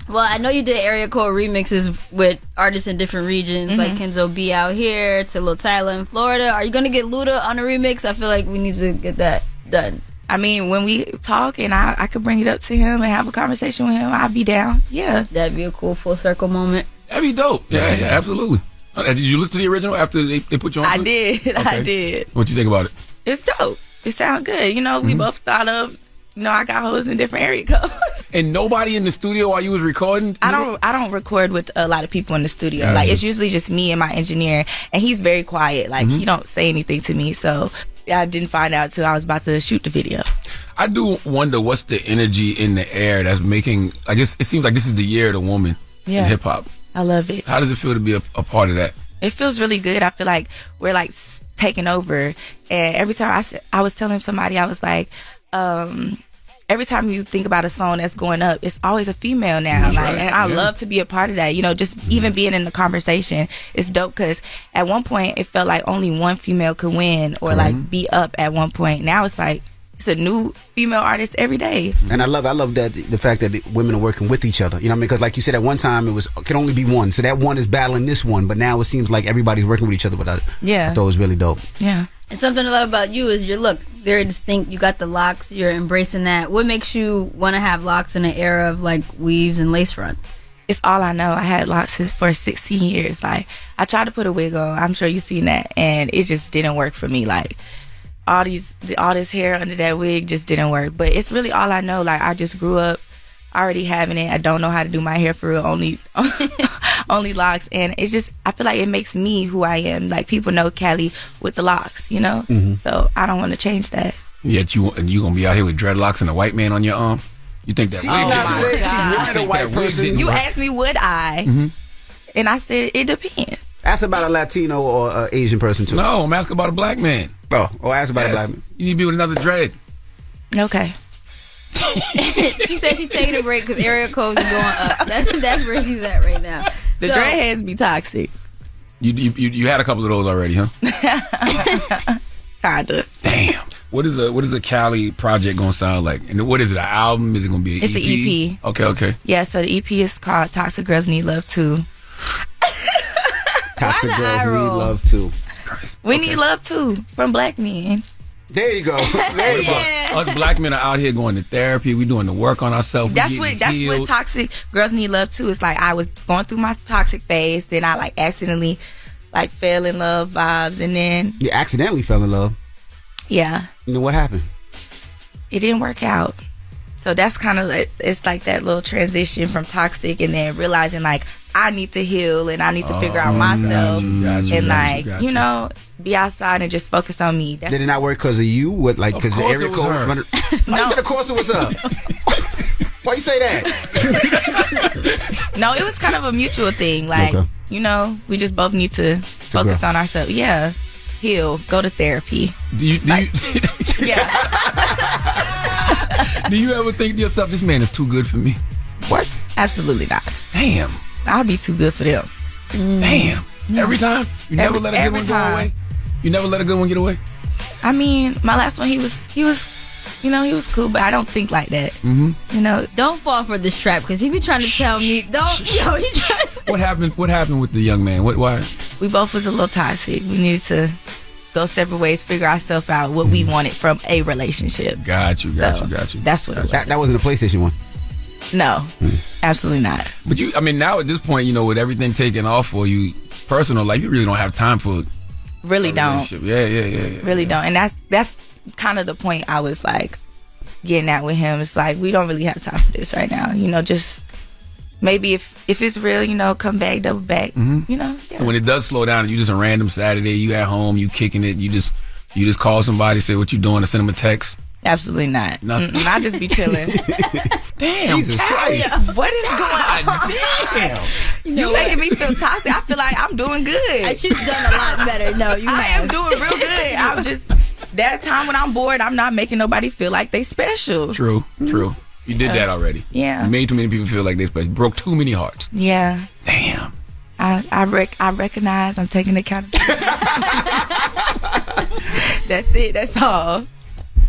Well, I know you did area code remixes with artists in different regions, like Kenzo B out here to Lil Tyler in Florida. Are you going to get Luda on a remix? I feel like we need to get that done. I mean, when we talk and I could bring it up to him and have a conversation with him, I'd be down. Yeah. That'd be a cool full circle moment. That'd be dope. Yeah, absolutely. Did you listen to the original after they put you on? I did. Okay. I did. What you think about it? It's dope. It sounds good. We both thought of, I got hoes in different area codes. And nobody in the studio while you was recording? I don't record with a lot of people in the studio. Gotcha. Like, it's usually just me and my engineer, and he's very quiet. Like, he don't say anything to me, so I didn't find out till I was about to shoot the video. I do wonder what's the energy in the air that's making, I guess it seems like this is the year of the woman in hip hop. I love it. How does it feel to be a part of that? It feels really good. I feel like we're like taking over. And every time I was telling somebody, I was like, every time you think about a song that's going up, it's always a female now. Like, and I love to be a part of that. You know, just even being in the conversation is dope, because at one point it felt like only one female could win or like be up at one point. Now it's like it's a new female artist every day. And I love that the fact that the women are working with each other. You know what I mean? Because like you said, at one time it can only be one. So that one is battling this one, but now it seems like everybody's working with each other without it. Yeah. I thought it was really dope. Yeah. And something I love about you is your look, very distinct. You got the locks, you're embracing that. What makes you want to have locks in an era of like weaves and lace fronts? It's all I know. I had locks for 16 years. Like, I tried to put a wig on. I'm sure you've seen that, and it just didn't work for me. Like, all this hair under that wig just didn't work. But it's really all I know. Like, I just grew up already having it. I don't know how to do my hair for real. Only locks. And it's just, I feel like it makes me who I am. Like, people know Callie with the locks, you know? So I don't want to change that. Yet you gonna be out here with dreadlocks and a white man on your arm? You think that? She wanted a white person. You asked me, would I? And I said, it depends. Ask about a Latino or Asian person too. No, I'm asking about a black man. Oh, ask about a black man. You need to be with another dread. Okay. She said she's taking a break because area codes are going up. That's where she's at right now. The dreadheads be toxic. You had a couple of those already, huh? Kinda. Damn. What is a Cali project gonna sound like? And what is it? An album? Is it gonna be an It's EP? an EP. Okay. Yeah, so the EP is called Toxic Girls Need Love Too. Toxic Girls Need Love Too. We need love too from black men. There you go. There you go. Us black men are out here going to therapy. We doing the work on ourselves. That's what Toxic Girls Need Love Too. It's like I was going through my toxic phase, then I like accidentally like fell in love vibes, and then You accidentally fell in love. Yeah. And then what happened? It didn't work out. So that's kind of like, it's like that little transition from toxic, and then realizing like I need to heal and I need to figure out myself you know, be outside and just focus on me. Did it not work because of you? What, like, because the area code was running? Why you said of course it was up? Why you say that? No, it was kind of a mutual thing. Like, you know, we just both need to focus on ourselves. Yeah. Heal. Go to therapy. Do you ever think to yourself, this man is too good for me? What? Absolutely not. Damn. I'll be too good for them. Damn. Yeah. Every time? You never let a good one go away? You never let a good one get away? I mean, my last one, he was you know, he was cool, but I don't think like that. You know, don't fall for this trap because he be trying to tell me. What happened with the young man? Why? We both was a little toxic. We needed to go separate ways, figure ourselves out what we wanted from a relationship. Got you. That's what it was. That wasn't a PlayStation one. No, absolutely not. But now at this point, you know, with everything taken off for you, personal life, you really don't have time for it. Really don't. Yeah. Really don't. And that's kind of the point I was like getting at with him. It's like, we don't really have time for this right now. You know, just maybe if it's real, you know, come back, double back. You know. Yeah. So when it does slow down, and you just a random Saturday, you at home, you kicking it, you just call somebody, say what you doing, and send them a text. Absolutely not. Nothing. I just be chilling. Damn, Jesus Christ. What is going on? Damn. You making me feel toxic. I feel like I'm doing good. She's done a lot better. No, I am doing real good. I'm just, that time when I'm bored, I'm not making nobody feel like they special. True. You did that already. Yeah. You made too many people feel like they special. Broke too many hearts. Yeah. Damn. I recognize I'm taking accountability. That's it. That's all.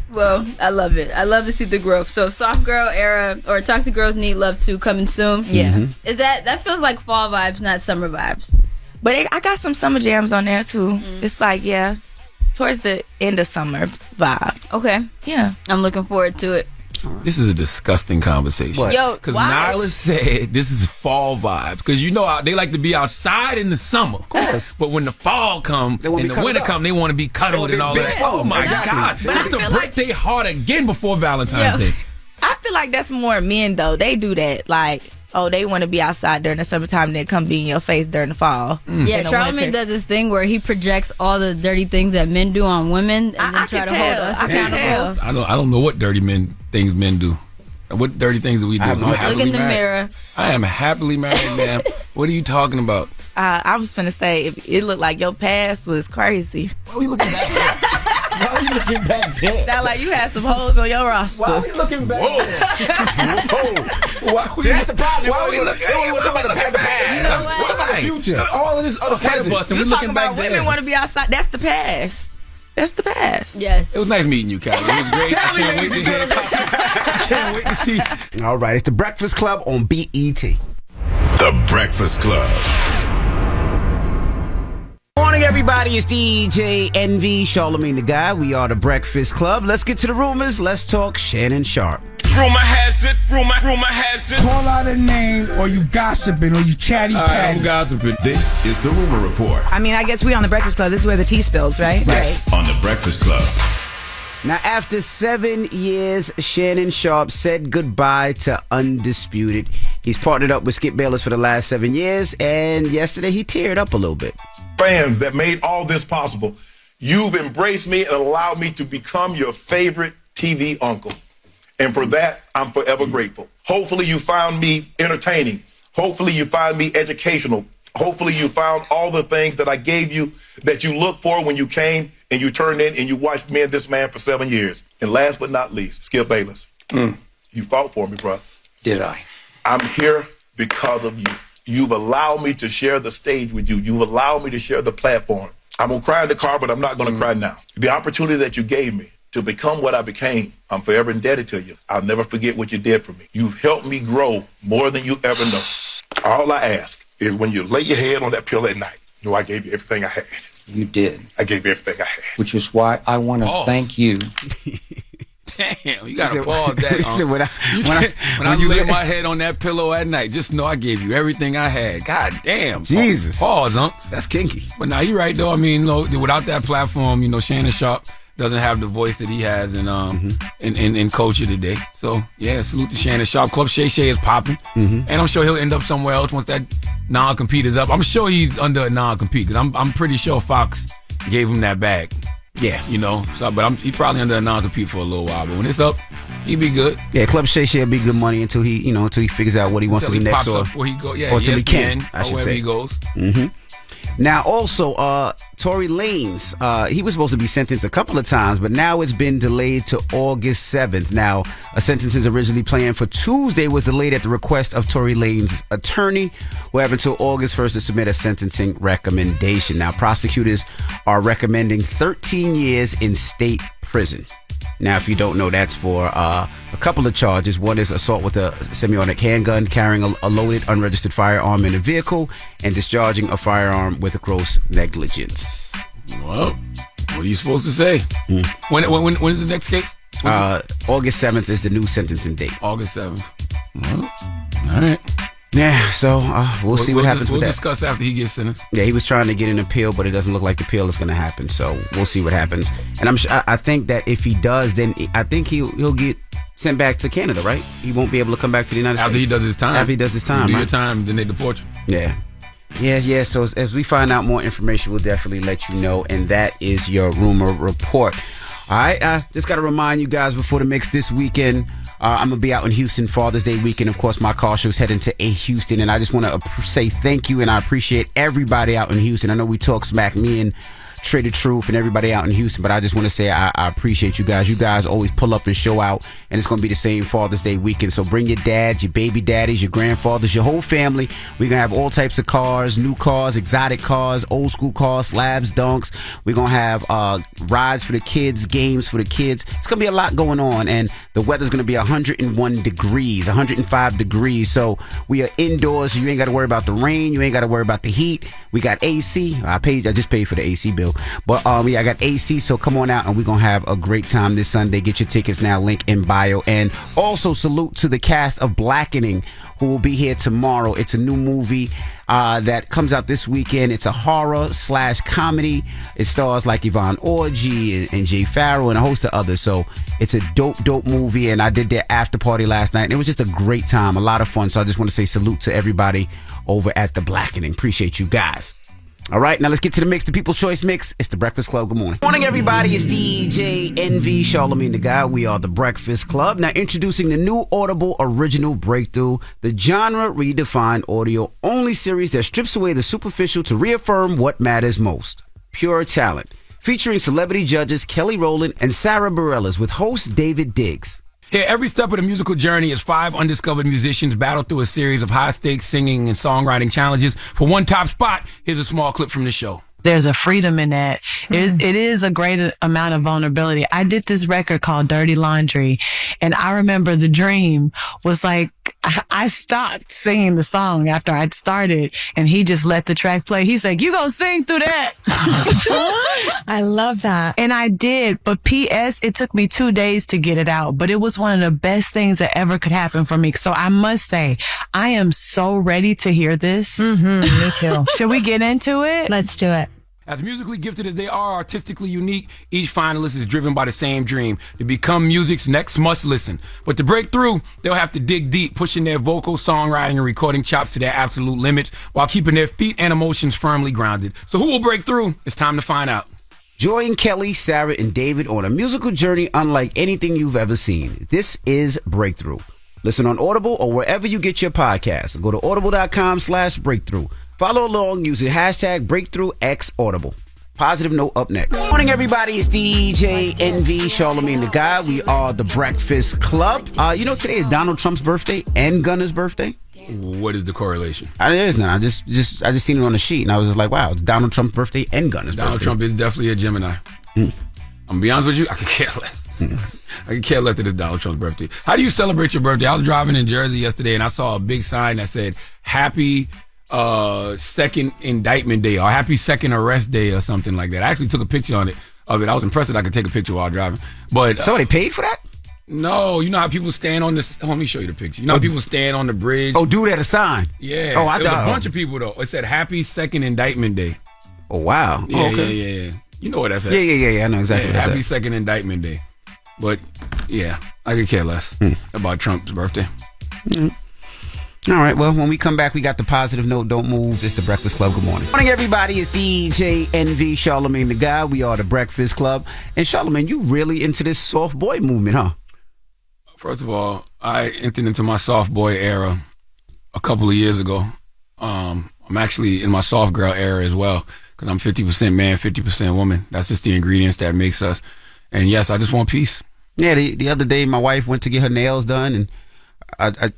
Well, I love it. I love to see the growth. So, soft girl era or Toxic Girls Need Love Too coming soon. Yeah. Is that feels like fall vibes, not summer vibes. But I got some summer jams on there too. It's like, towards the end of summer vibe. Okay. Yeah. I'm looking forward to it. This is a disgusting conversation. What? Yo, because why? Nyla said this is fall vibes. Because you know they like to be outside in the summer. Of course. But when the fall come and the winter come, they want to be cuddled and all that. Oh my God. But Just to break their heart again before Valentine's Day. I feel like that's more men though. They do that. Like, oh, they want to be outside during the summertime and then come be in your face during the fall. Yeah, Charlamagne does this thing where he projects all the dirty things that men do on women and then try to hold us accountable. I don't know what dirty things men do. What dirty things do we do? Look in the mirror. I am happily married, man. What are you talking about? I was finna say, it looked like your past was crazy. Why are we looking back there? Why are we looking back there? Sound like you had some holes on your roster. Why are we looking back there? That's the problem. Why are we looking about the past? You know what? What's about the future? All of this other past bus, and You we're talking looking back about there. women want to be outside. That's the past. That's the past. Yes. It was nice meeting you, Callie. It was great. Can't wait to see. All right, it's the Breakfast Club on BET. The Breakfast Club. Morning, everybody. It's DJ NV, Charlamagne the Guy. We are the Breakfast Club. Let's get to the rumors. Let's talk Shannon Sharpe. Rumor has it, rumor has it. Call out a name, or you gossiping, or you chatty patty. I'm gossiping. This is the Rumor Report. I mean, I guess we on the Breakfast Club. This is where the tea spills, right? Next on the Breakfast Club. Now, after 7 years, Shannon Sharpe said goodbye to Undisputed. He's partnered up with Skip Bayless for the last 7 years, and yesterday he teared up a little bit. Fans that made all this possible, you've embraced me and allowed me to become your favorite TV uncle. And for that, I'm forever grateful. Hopefully you found me entertaining. Hopefully you found me educational. Hopefully you found all the things that I gave you that you looked for when you came and you turned in and you watched me and this man for 7 years. And last but not least, Skip Bayless. You fought for me, bro. Did I? I'm here because of you. You've allowed me to share the stage with you. You've allowed me to share the platform. I'm going to cry in the car, but I'm not going to cry now. The opportunity that you gave me to become what I became, I'm forever indebted to you. I'll never forget what you did for me. You've helped me grow more than you ever know. All I ask is when you lay your head on that pillow at night, know I gave you everything I had. You did. I gave you everything I had. Which is why I want to thank you. Damn, you gotta pause that. When I lay my head on that pillow at night, just know I gave you everything I had. God damn. Jesus. Pause, That's kinky. But now you're right though. I mean, without that platform, Shannon Sharpe doesn't have the voice that he has in culture today. So yeah, salute to Shannon Sharpe. Club Shay Shay is popping, and I'm sure he'll end up somewhere else once that non-compete is up. I'm sure he's under a non-compete because I'm pretty sure Fox gave him that bag. Yeah, but he's probably under a non-compete for a little while. But when it's up, he'd be good. Yeah, Club Shay Shay will be good money until he figures out what he wants to do next, or where he go. Yeah, or until he can. I should wherever say he goes. Now, also, Tory Lanez, he was supposed to be sentenced a couple of times, but now it's been delayed to August 7th. Now, a sentence is originally planned for Tuesday was delayed at the request of Tory Lanez's attorney, who have until August 1st to submit a sentencing recommendation. Now, prosecutors are recommending 13 years in state prison. Now, if you don't know, that's for a couple of charges. One is assault with a semi-automatic handgun, carrying a loaded, unregistered firearm in a vehicle, and discharging a firearm with gross negligence. Well, what are you supposed to say? When is the next case? August 7th is the new sentencing date. August 7th. Well, all right. Yeah, so we'll see what happens with that. We'll discuss after he gets sentenced. Yeah, he was trying to get an appeal, but it doesn't look like the appeal is going to happen. So we'll see what happens. And I think that if he does, then I think he'll get sent back to Canada, right? He won't be able to come back to the United States. After he does his time. After he does his time, you do right? your time, then they deport you. Yeah. So as we find out more information, we'll definitely let you know. And that is your rumor report. All right, just got to remind you guys before the mix this weekend, I'm going to be out in Houston Father's Day weekend. Of course, my car show's heading to Houston, and I just want to say thank you, and I appreciate everybody out in Houston. I know we talk smack, me and Trey the Truth and everybody out in Houston, but I just want to say I appreciate you guys. You guys always pull up and show out, and it's going to be the same Father's Day weekend. So bring your dads, your baby daddies, your grandfathers, your whole family. We're going to have all types of cars, new cars, exotic cars, old school cars, slabs, dunks. We're going to have rides for the kids, games for the kids. It's going to be a lot going on, and the weather's going to be 101 degrees, 105 degrees. So we are indoors, so you ain't got to worry about the rain. You ain't got to worry about the heat. We got AC. I just paid for the AC bill. But I got AC, so come on out and we're going to have a great time this Sunday. Get your tickets now, link in bio. And also salute to the cast of Blackening, who will be here tomorrow. It's a new movie. that comes out this weekend. It's a horror/comedy. It stars like Yvonne Orji and Jay Farrell and a host of others. So it's a dope movie, and I did their after party last night, and it was just a great time, a lot of fun. So I just want to say salute to everybody over at The Blackening. Appreciate you guys. All right, now let's get to the mix, the People's Choice Mix. It's The Breakfast Club. Good morning. Morning, everybody. It's DJ NV, Charlamagne the Guy. We are The Breakfast Club. Now introducing the new Audible Original Breakthrough, the genre redefined audio-only series that strips away the superficial to reaffirm what matters most. Pure talent. Featuring celebrity judges Kelly Rowland and Sarah Bareilles with host David Diggs. Here, every step of the musical journey is 5 undiscovered musicians battle through a series of high-stakes singing and songwriting challenges for one top spot. Here's a small clip from the show. There's a freedom in that. It is a great amount of vulnerability. I did this record called Dirty Laundry, and I remember the dream was like, I stopped singing the song after I'd started, and he just let the track play. He's like, you gonna sing through that? I love that. And I did, but P.S., it took me 2 days to get it out, but it was one of the best things that ever could happen for me. So I must say, I am so ready to hear this. Me too. Should we get into it? Let's do it. As musically gifted as they are artistically unique, each finalist is driven by the same dream, to become music's next must-listen. But to break through, they'll have to dig deep, pushing their vocal, songwriting, and recording chops to their absolute limits while keeping their feet and emotions firmly grounded. So who will break through? It's time to find out. Join Kelly, Sarah, and David on a musical journey unlike anything you've ever seen. This is Breakthrough. Listen on Audible or wherever you get your podcasts. Go to audible.com/breakthrough. Follow along using hashtag BreakthroughXAudible. Positive note up next. Morning, everybody. It's DJ NV, Charlamagne the Guy. We are The Breakfast Club. Today is Donald Trump's birthday and Gunner's birthday. What is the correlation? There is none. I just seen it on the sheet, and I was just like, wow, it's Donald Trump's birthday and Gunner's birthday. Donald Trump is definitely a Gemini. I'm gonna be honest with you, I could care less. I could care less that it's Donald Trump's birthday. How do you celebrate your birthday? I was driving in Jersey yesterday, and I saw a big sign that said, Happy second indictment day or happy second arrest day or something like that. I actually took a picture of it. I was impressed that I could take a picture while driving. But somebody paid for that? No, you know how people stand on this. Let me show you the picture. You know how people stand on the bridge? Oh, dude had a sign. Yeah. Oh, I there was thought a bunch of people though. It said happy second indictment day. Oh wow. Yeah, okay. Yeah. You know what that said? Yeah. I know exactly. Yeah, what happy second indictment day. But yeah, I could care less about Trump's birthday. All right, well, when we come back, we got the positive note. Don't move. It's The Breakfast Club. Good morning. Morning, everybody. It's DJ NV, Charlamagne the Guy. We are The Breakfast Club. And Charlamagne, you really into this soft boy movement, huh? First of all, I entered into my soft boy era a couple of years ago. I'm actually in my soft girl era as well because I'm 50% man, 50% woman. That's just the ingredients that makes us. And yes, I just want peace. Yeah, the other day, my wife went to get her nails done, and I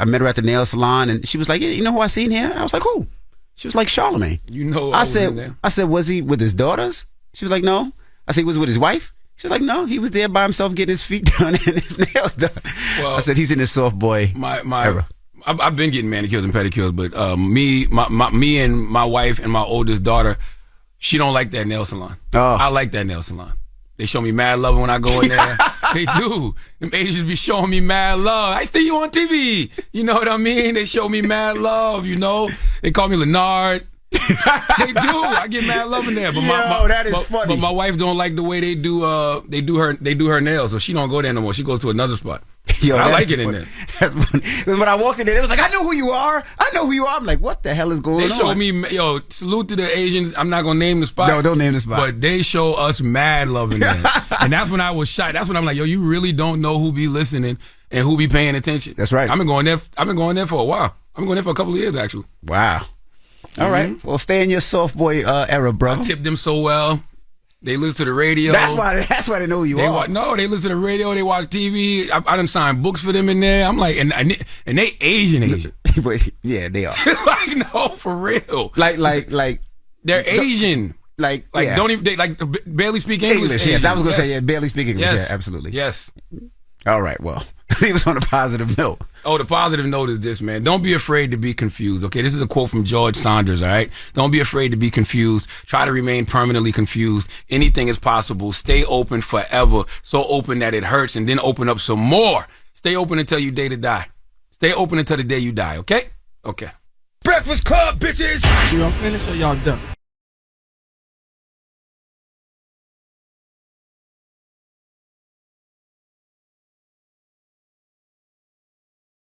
met her at the nail salon, and she was like, "Yeah, you know who I seen here?" I was like, "Who?" She was like, "Charlamagne." You know, I said, "Was he with his daughters?" She was like, "No." I said, "Was he with his wife?" She was like, "No, he was there by himself getting his feet done and his nails done." Well, I said, "He's in his soft boy era." I've been getting manicures and pedicures, but me and my wife and my oldest daughter, she don't like that nail salon. Oh. I like that nail salon. They show me mad love when I go in there. They do. Them Asians be showing me mad love. I see you on TV. You know what I mean? They show me mad love, you know? They call me Leonard. They do. I get mad love in there. But that is funny. But my wife don't like the way they do her nails, so she don't go there no more. She goes to another spot. Yo, I like it in there. That's funny. When I walked in there, it was like, I know who you are. I'm like, what the hell is going on? They show me, salute to the Asians. I'm not going to name the spot. No, don't name the spot. But they show us mad love in there. And that's when I was shocked. That's when I'm like, you really don't know who be listening and who be paying attention. That's right. I've been going there for a while. I've been going there for a couple of years, actually. Wow. All right. Well, stay in your soft boy era, bro. I tip them so well. They listen to the radio. That's why they know who you are. They listen to the radio. They watch TV. I done signed books for them in there. I'm like, and they Asian. Yeah, they are. Like, no, for real. Like they're Asian. Don't even barely speak English. Yes, I was gonna say barely speak English. Yes. Yeah, absolutely. Yes. All right. Well, he was on a positive note. Oh, the positive note is this, man. Don't be afraid to be confused. Okay, this is a quote from George Saunders. All right. Don't be afraid to be confused. Try to remain permanently confused. Anything is possible. Stay open forever. So open that it hurts, and then open up some more. Stay open until you day to die. Stay open until the day you die. Okay. Okay. Breakfast Club, bitches. Y'all finished or y'all done?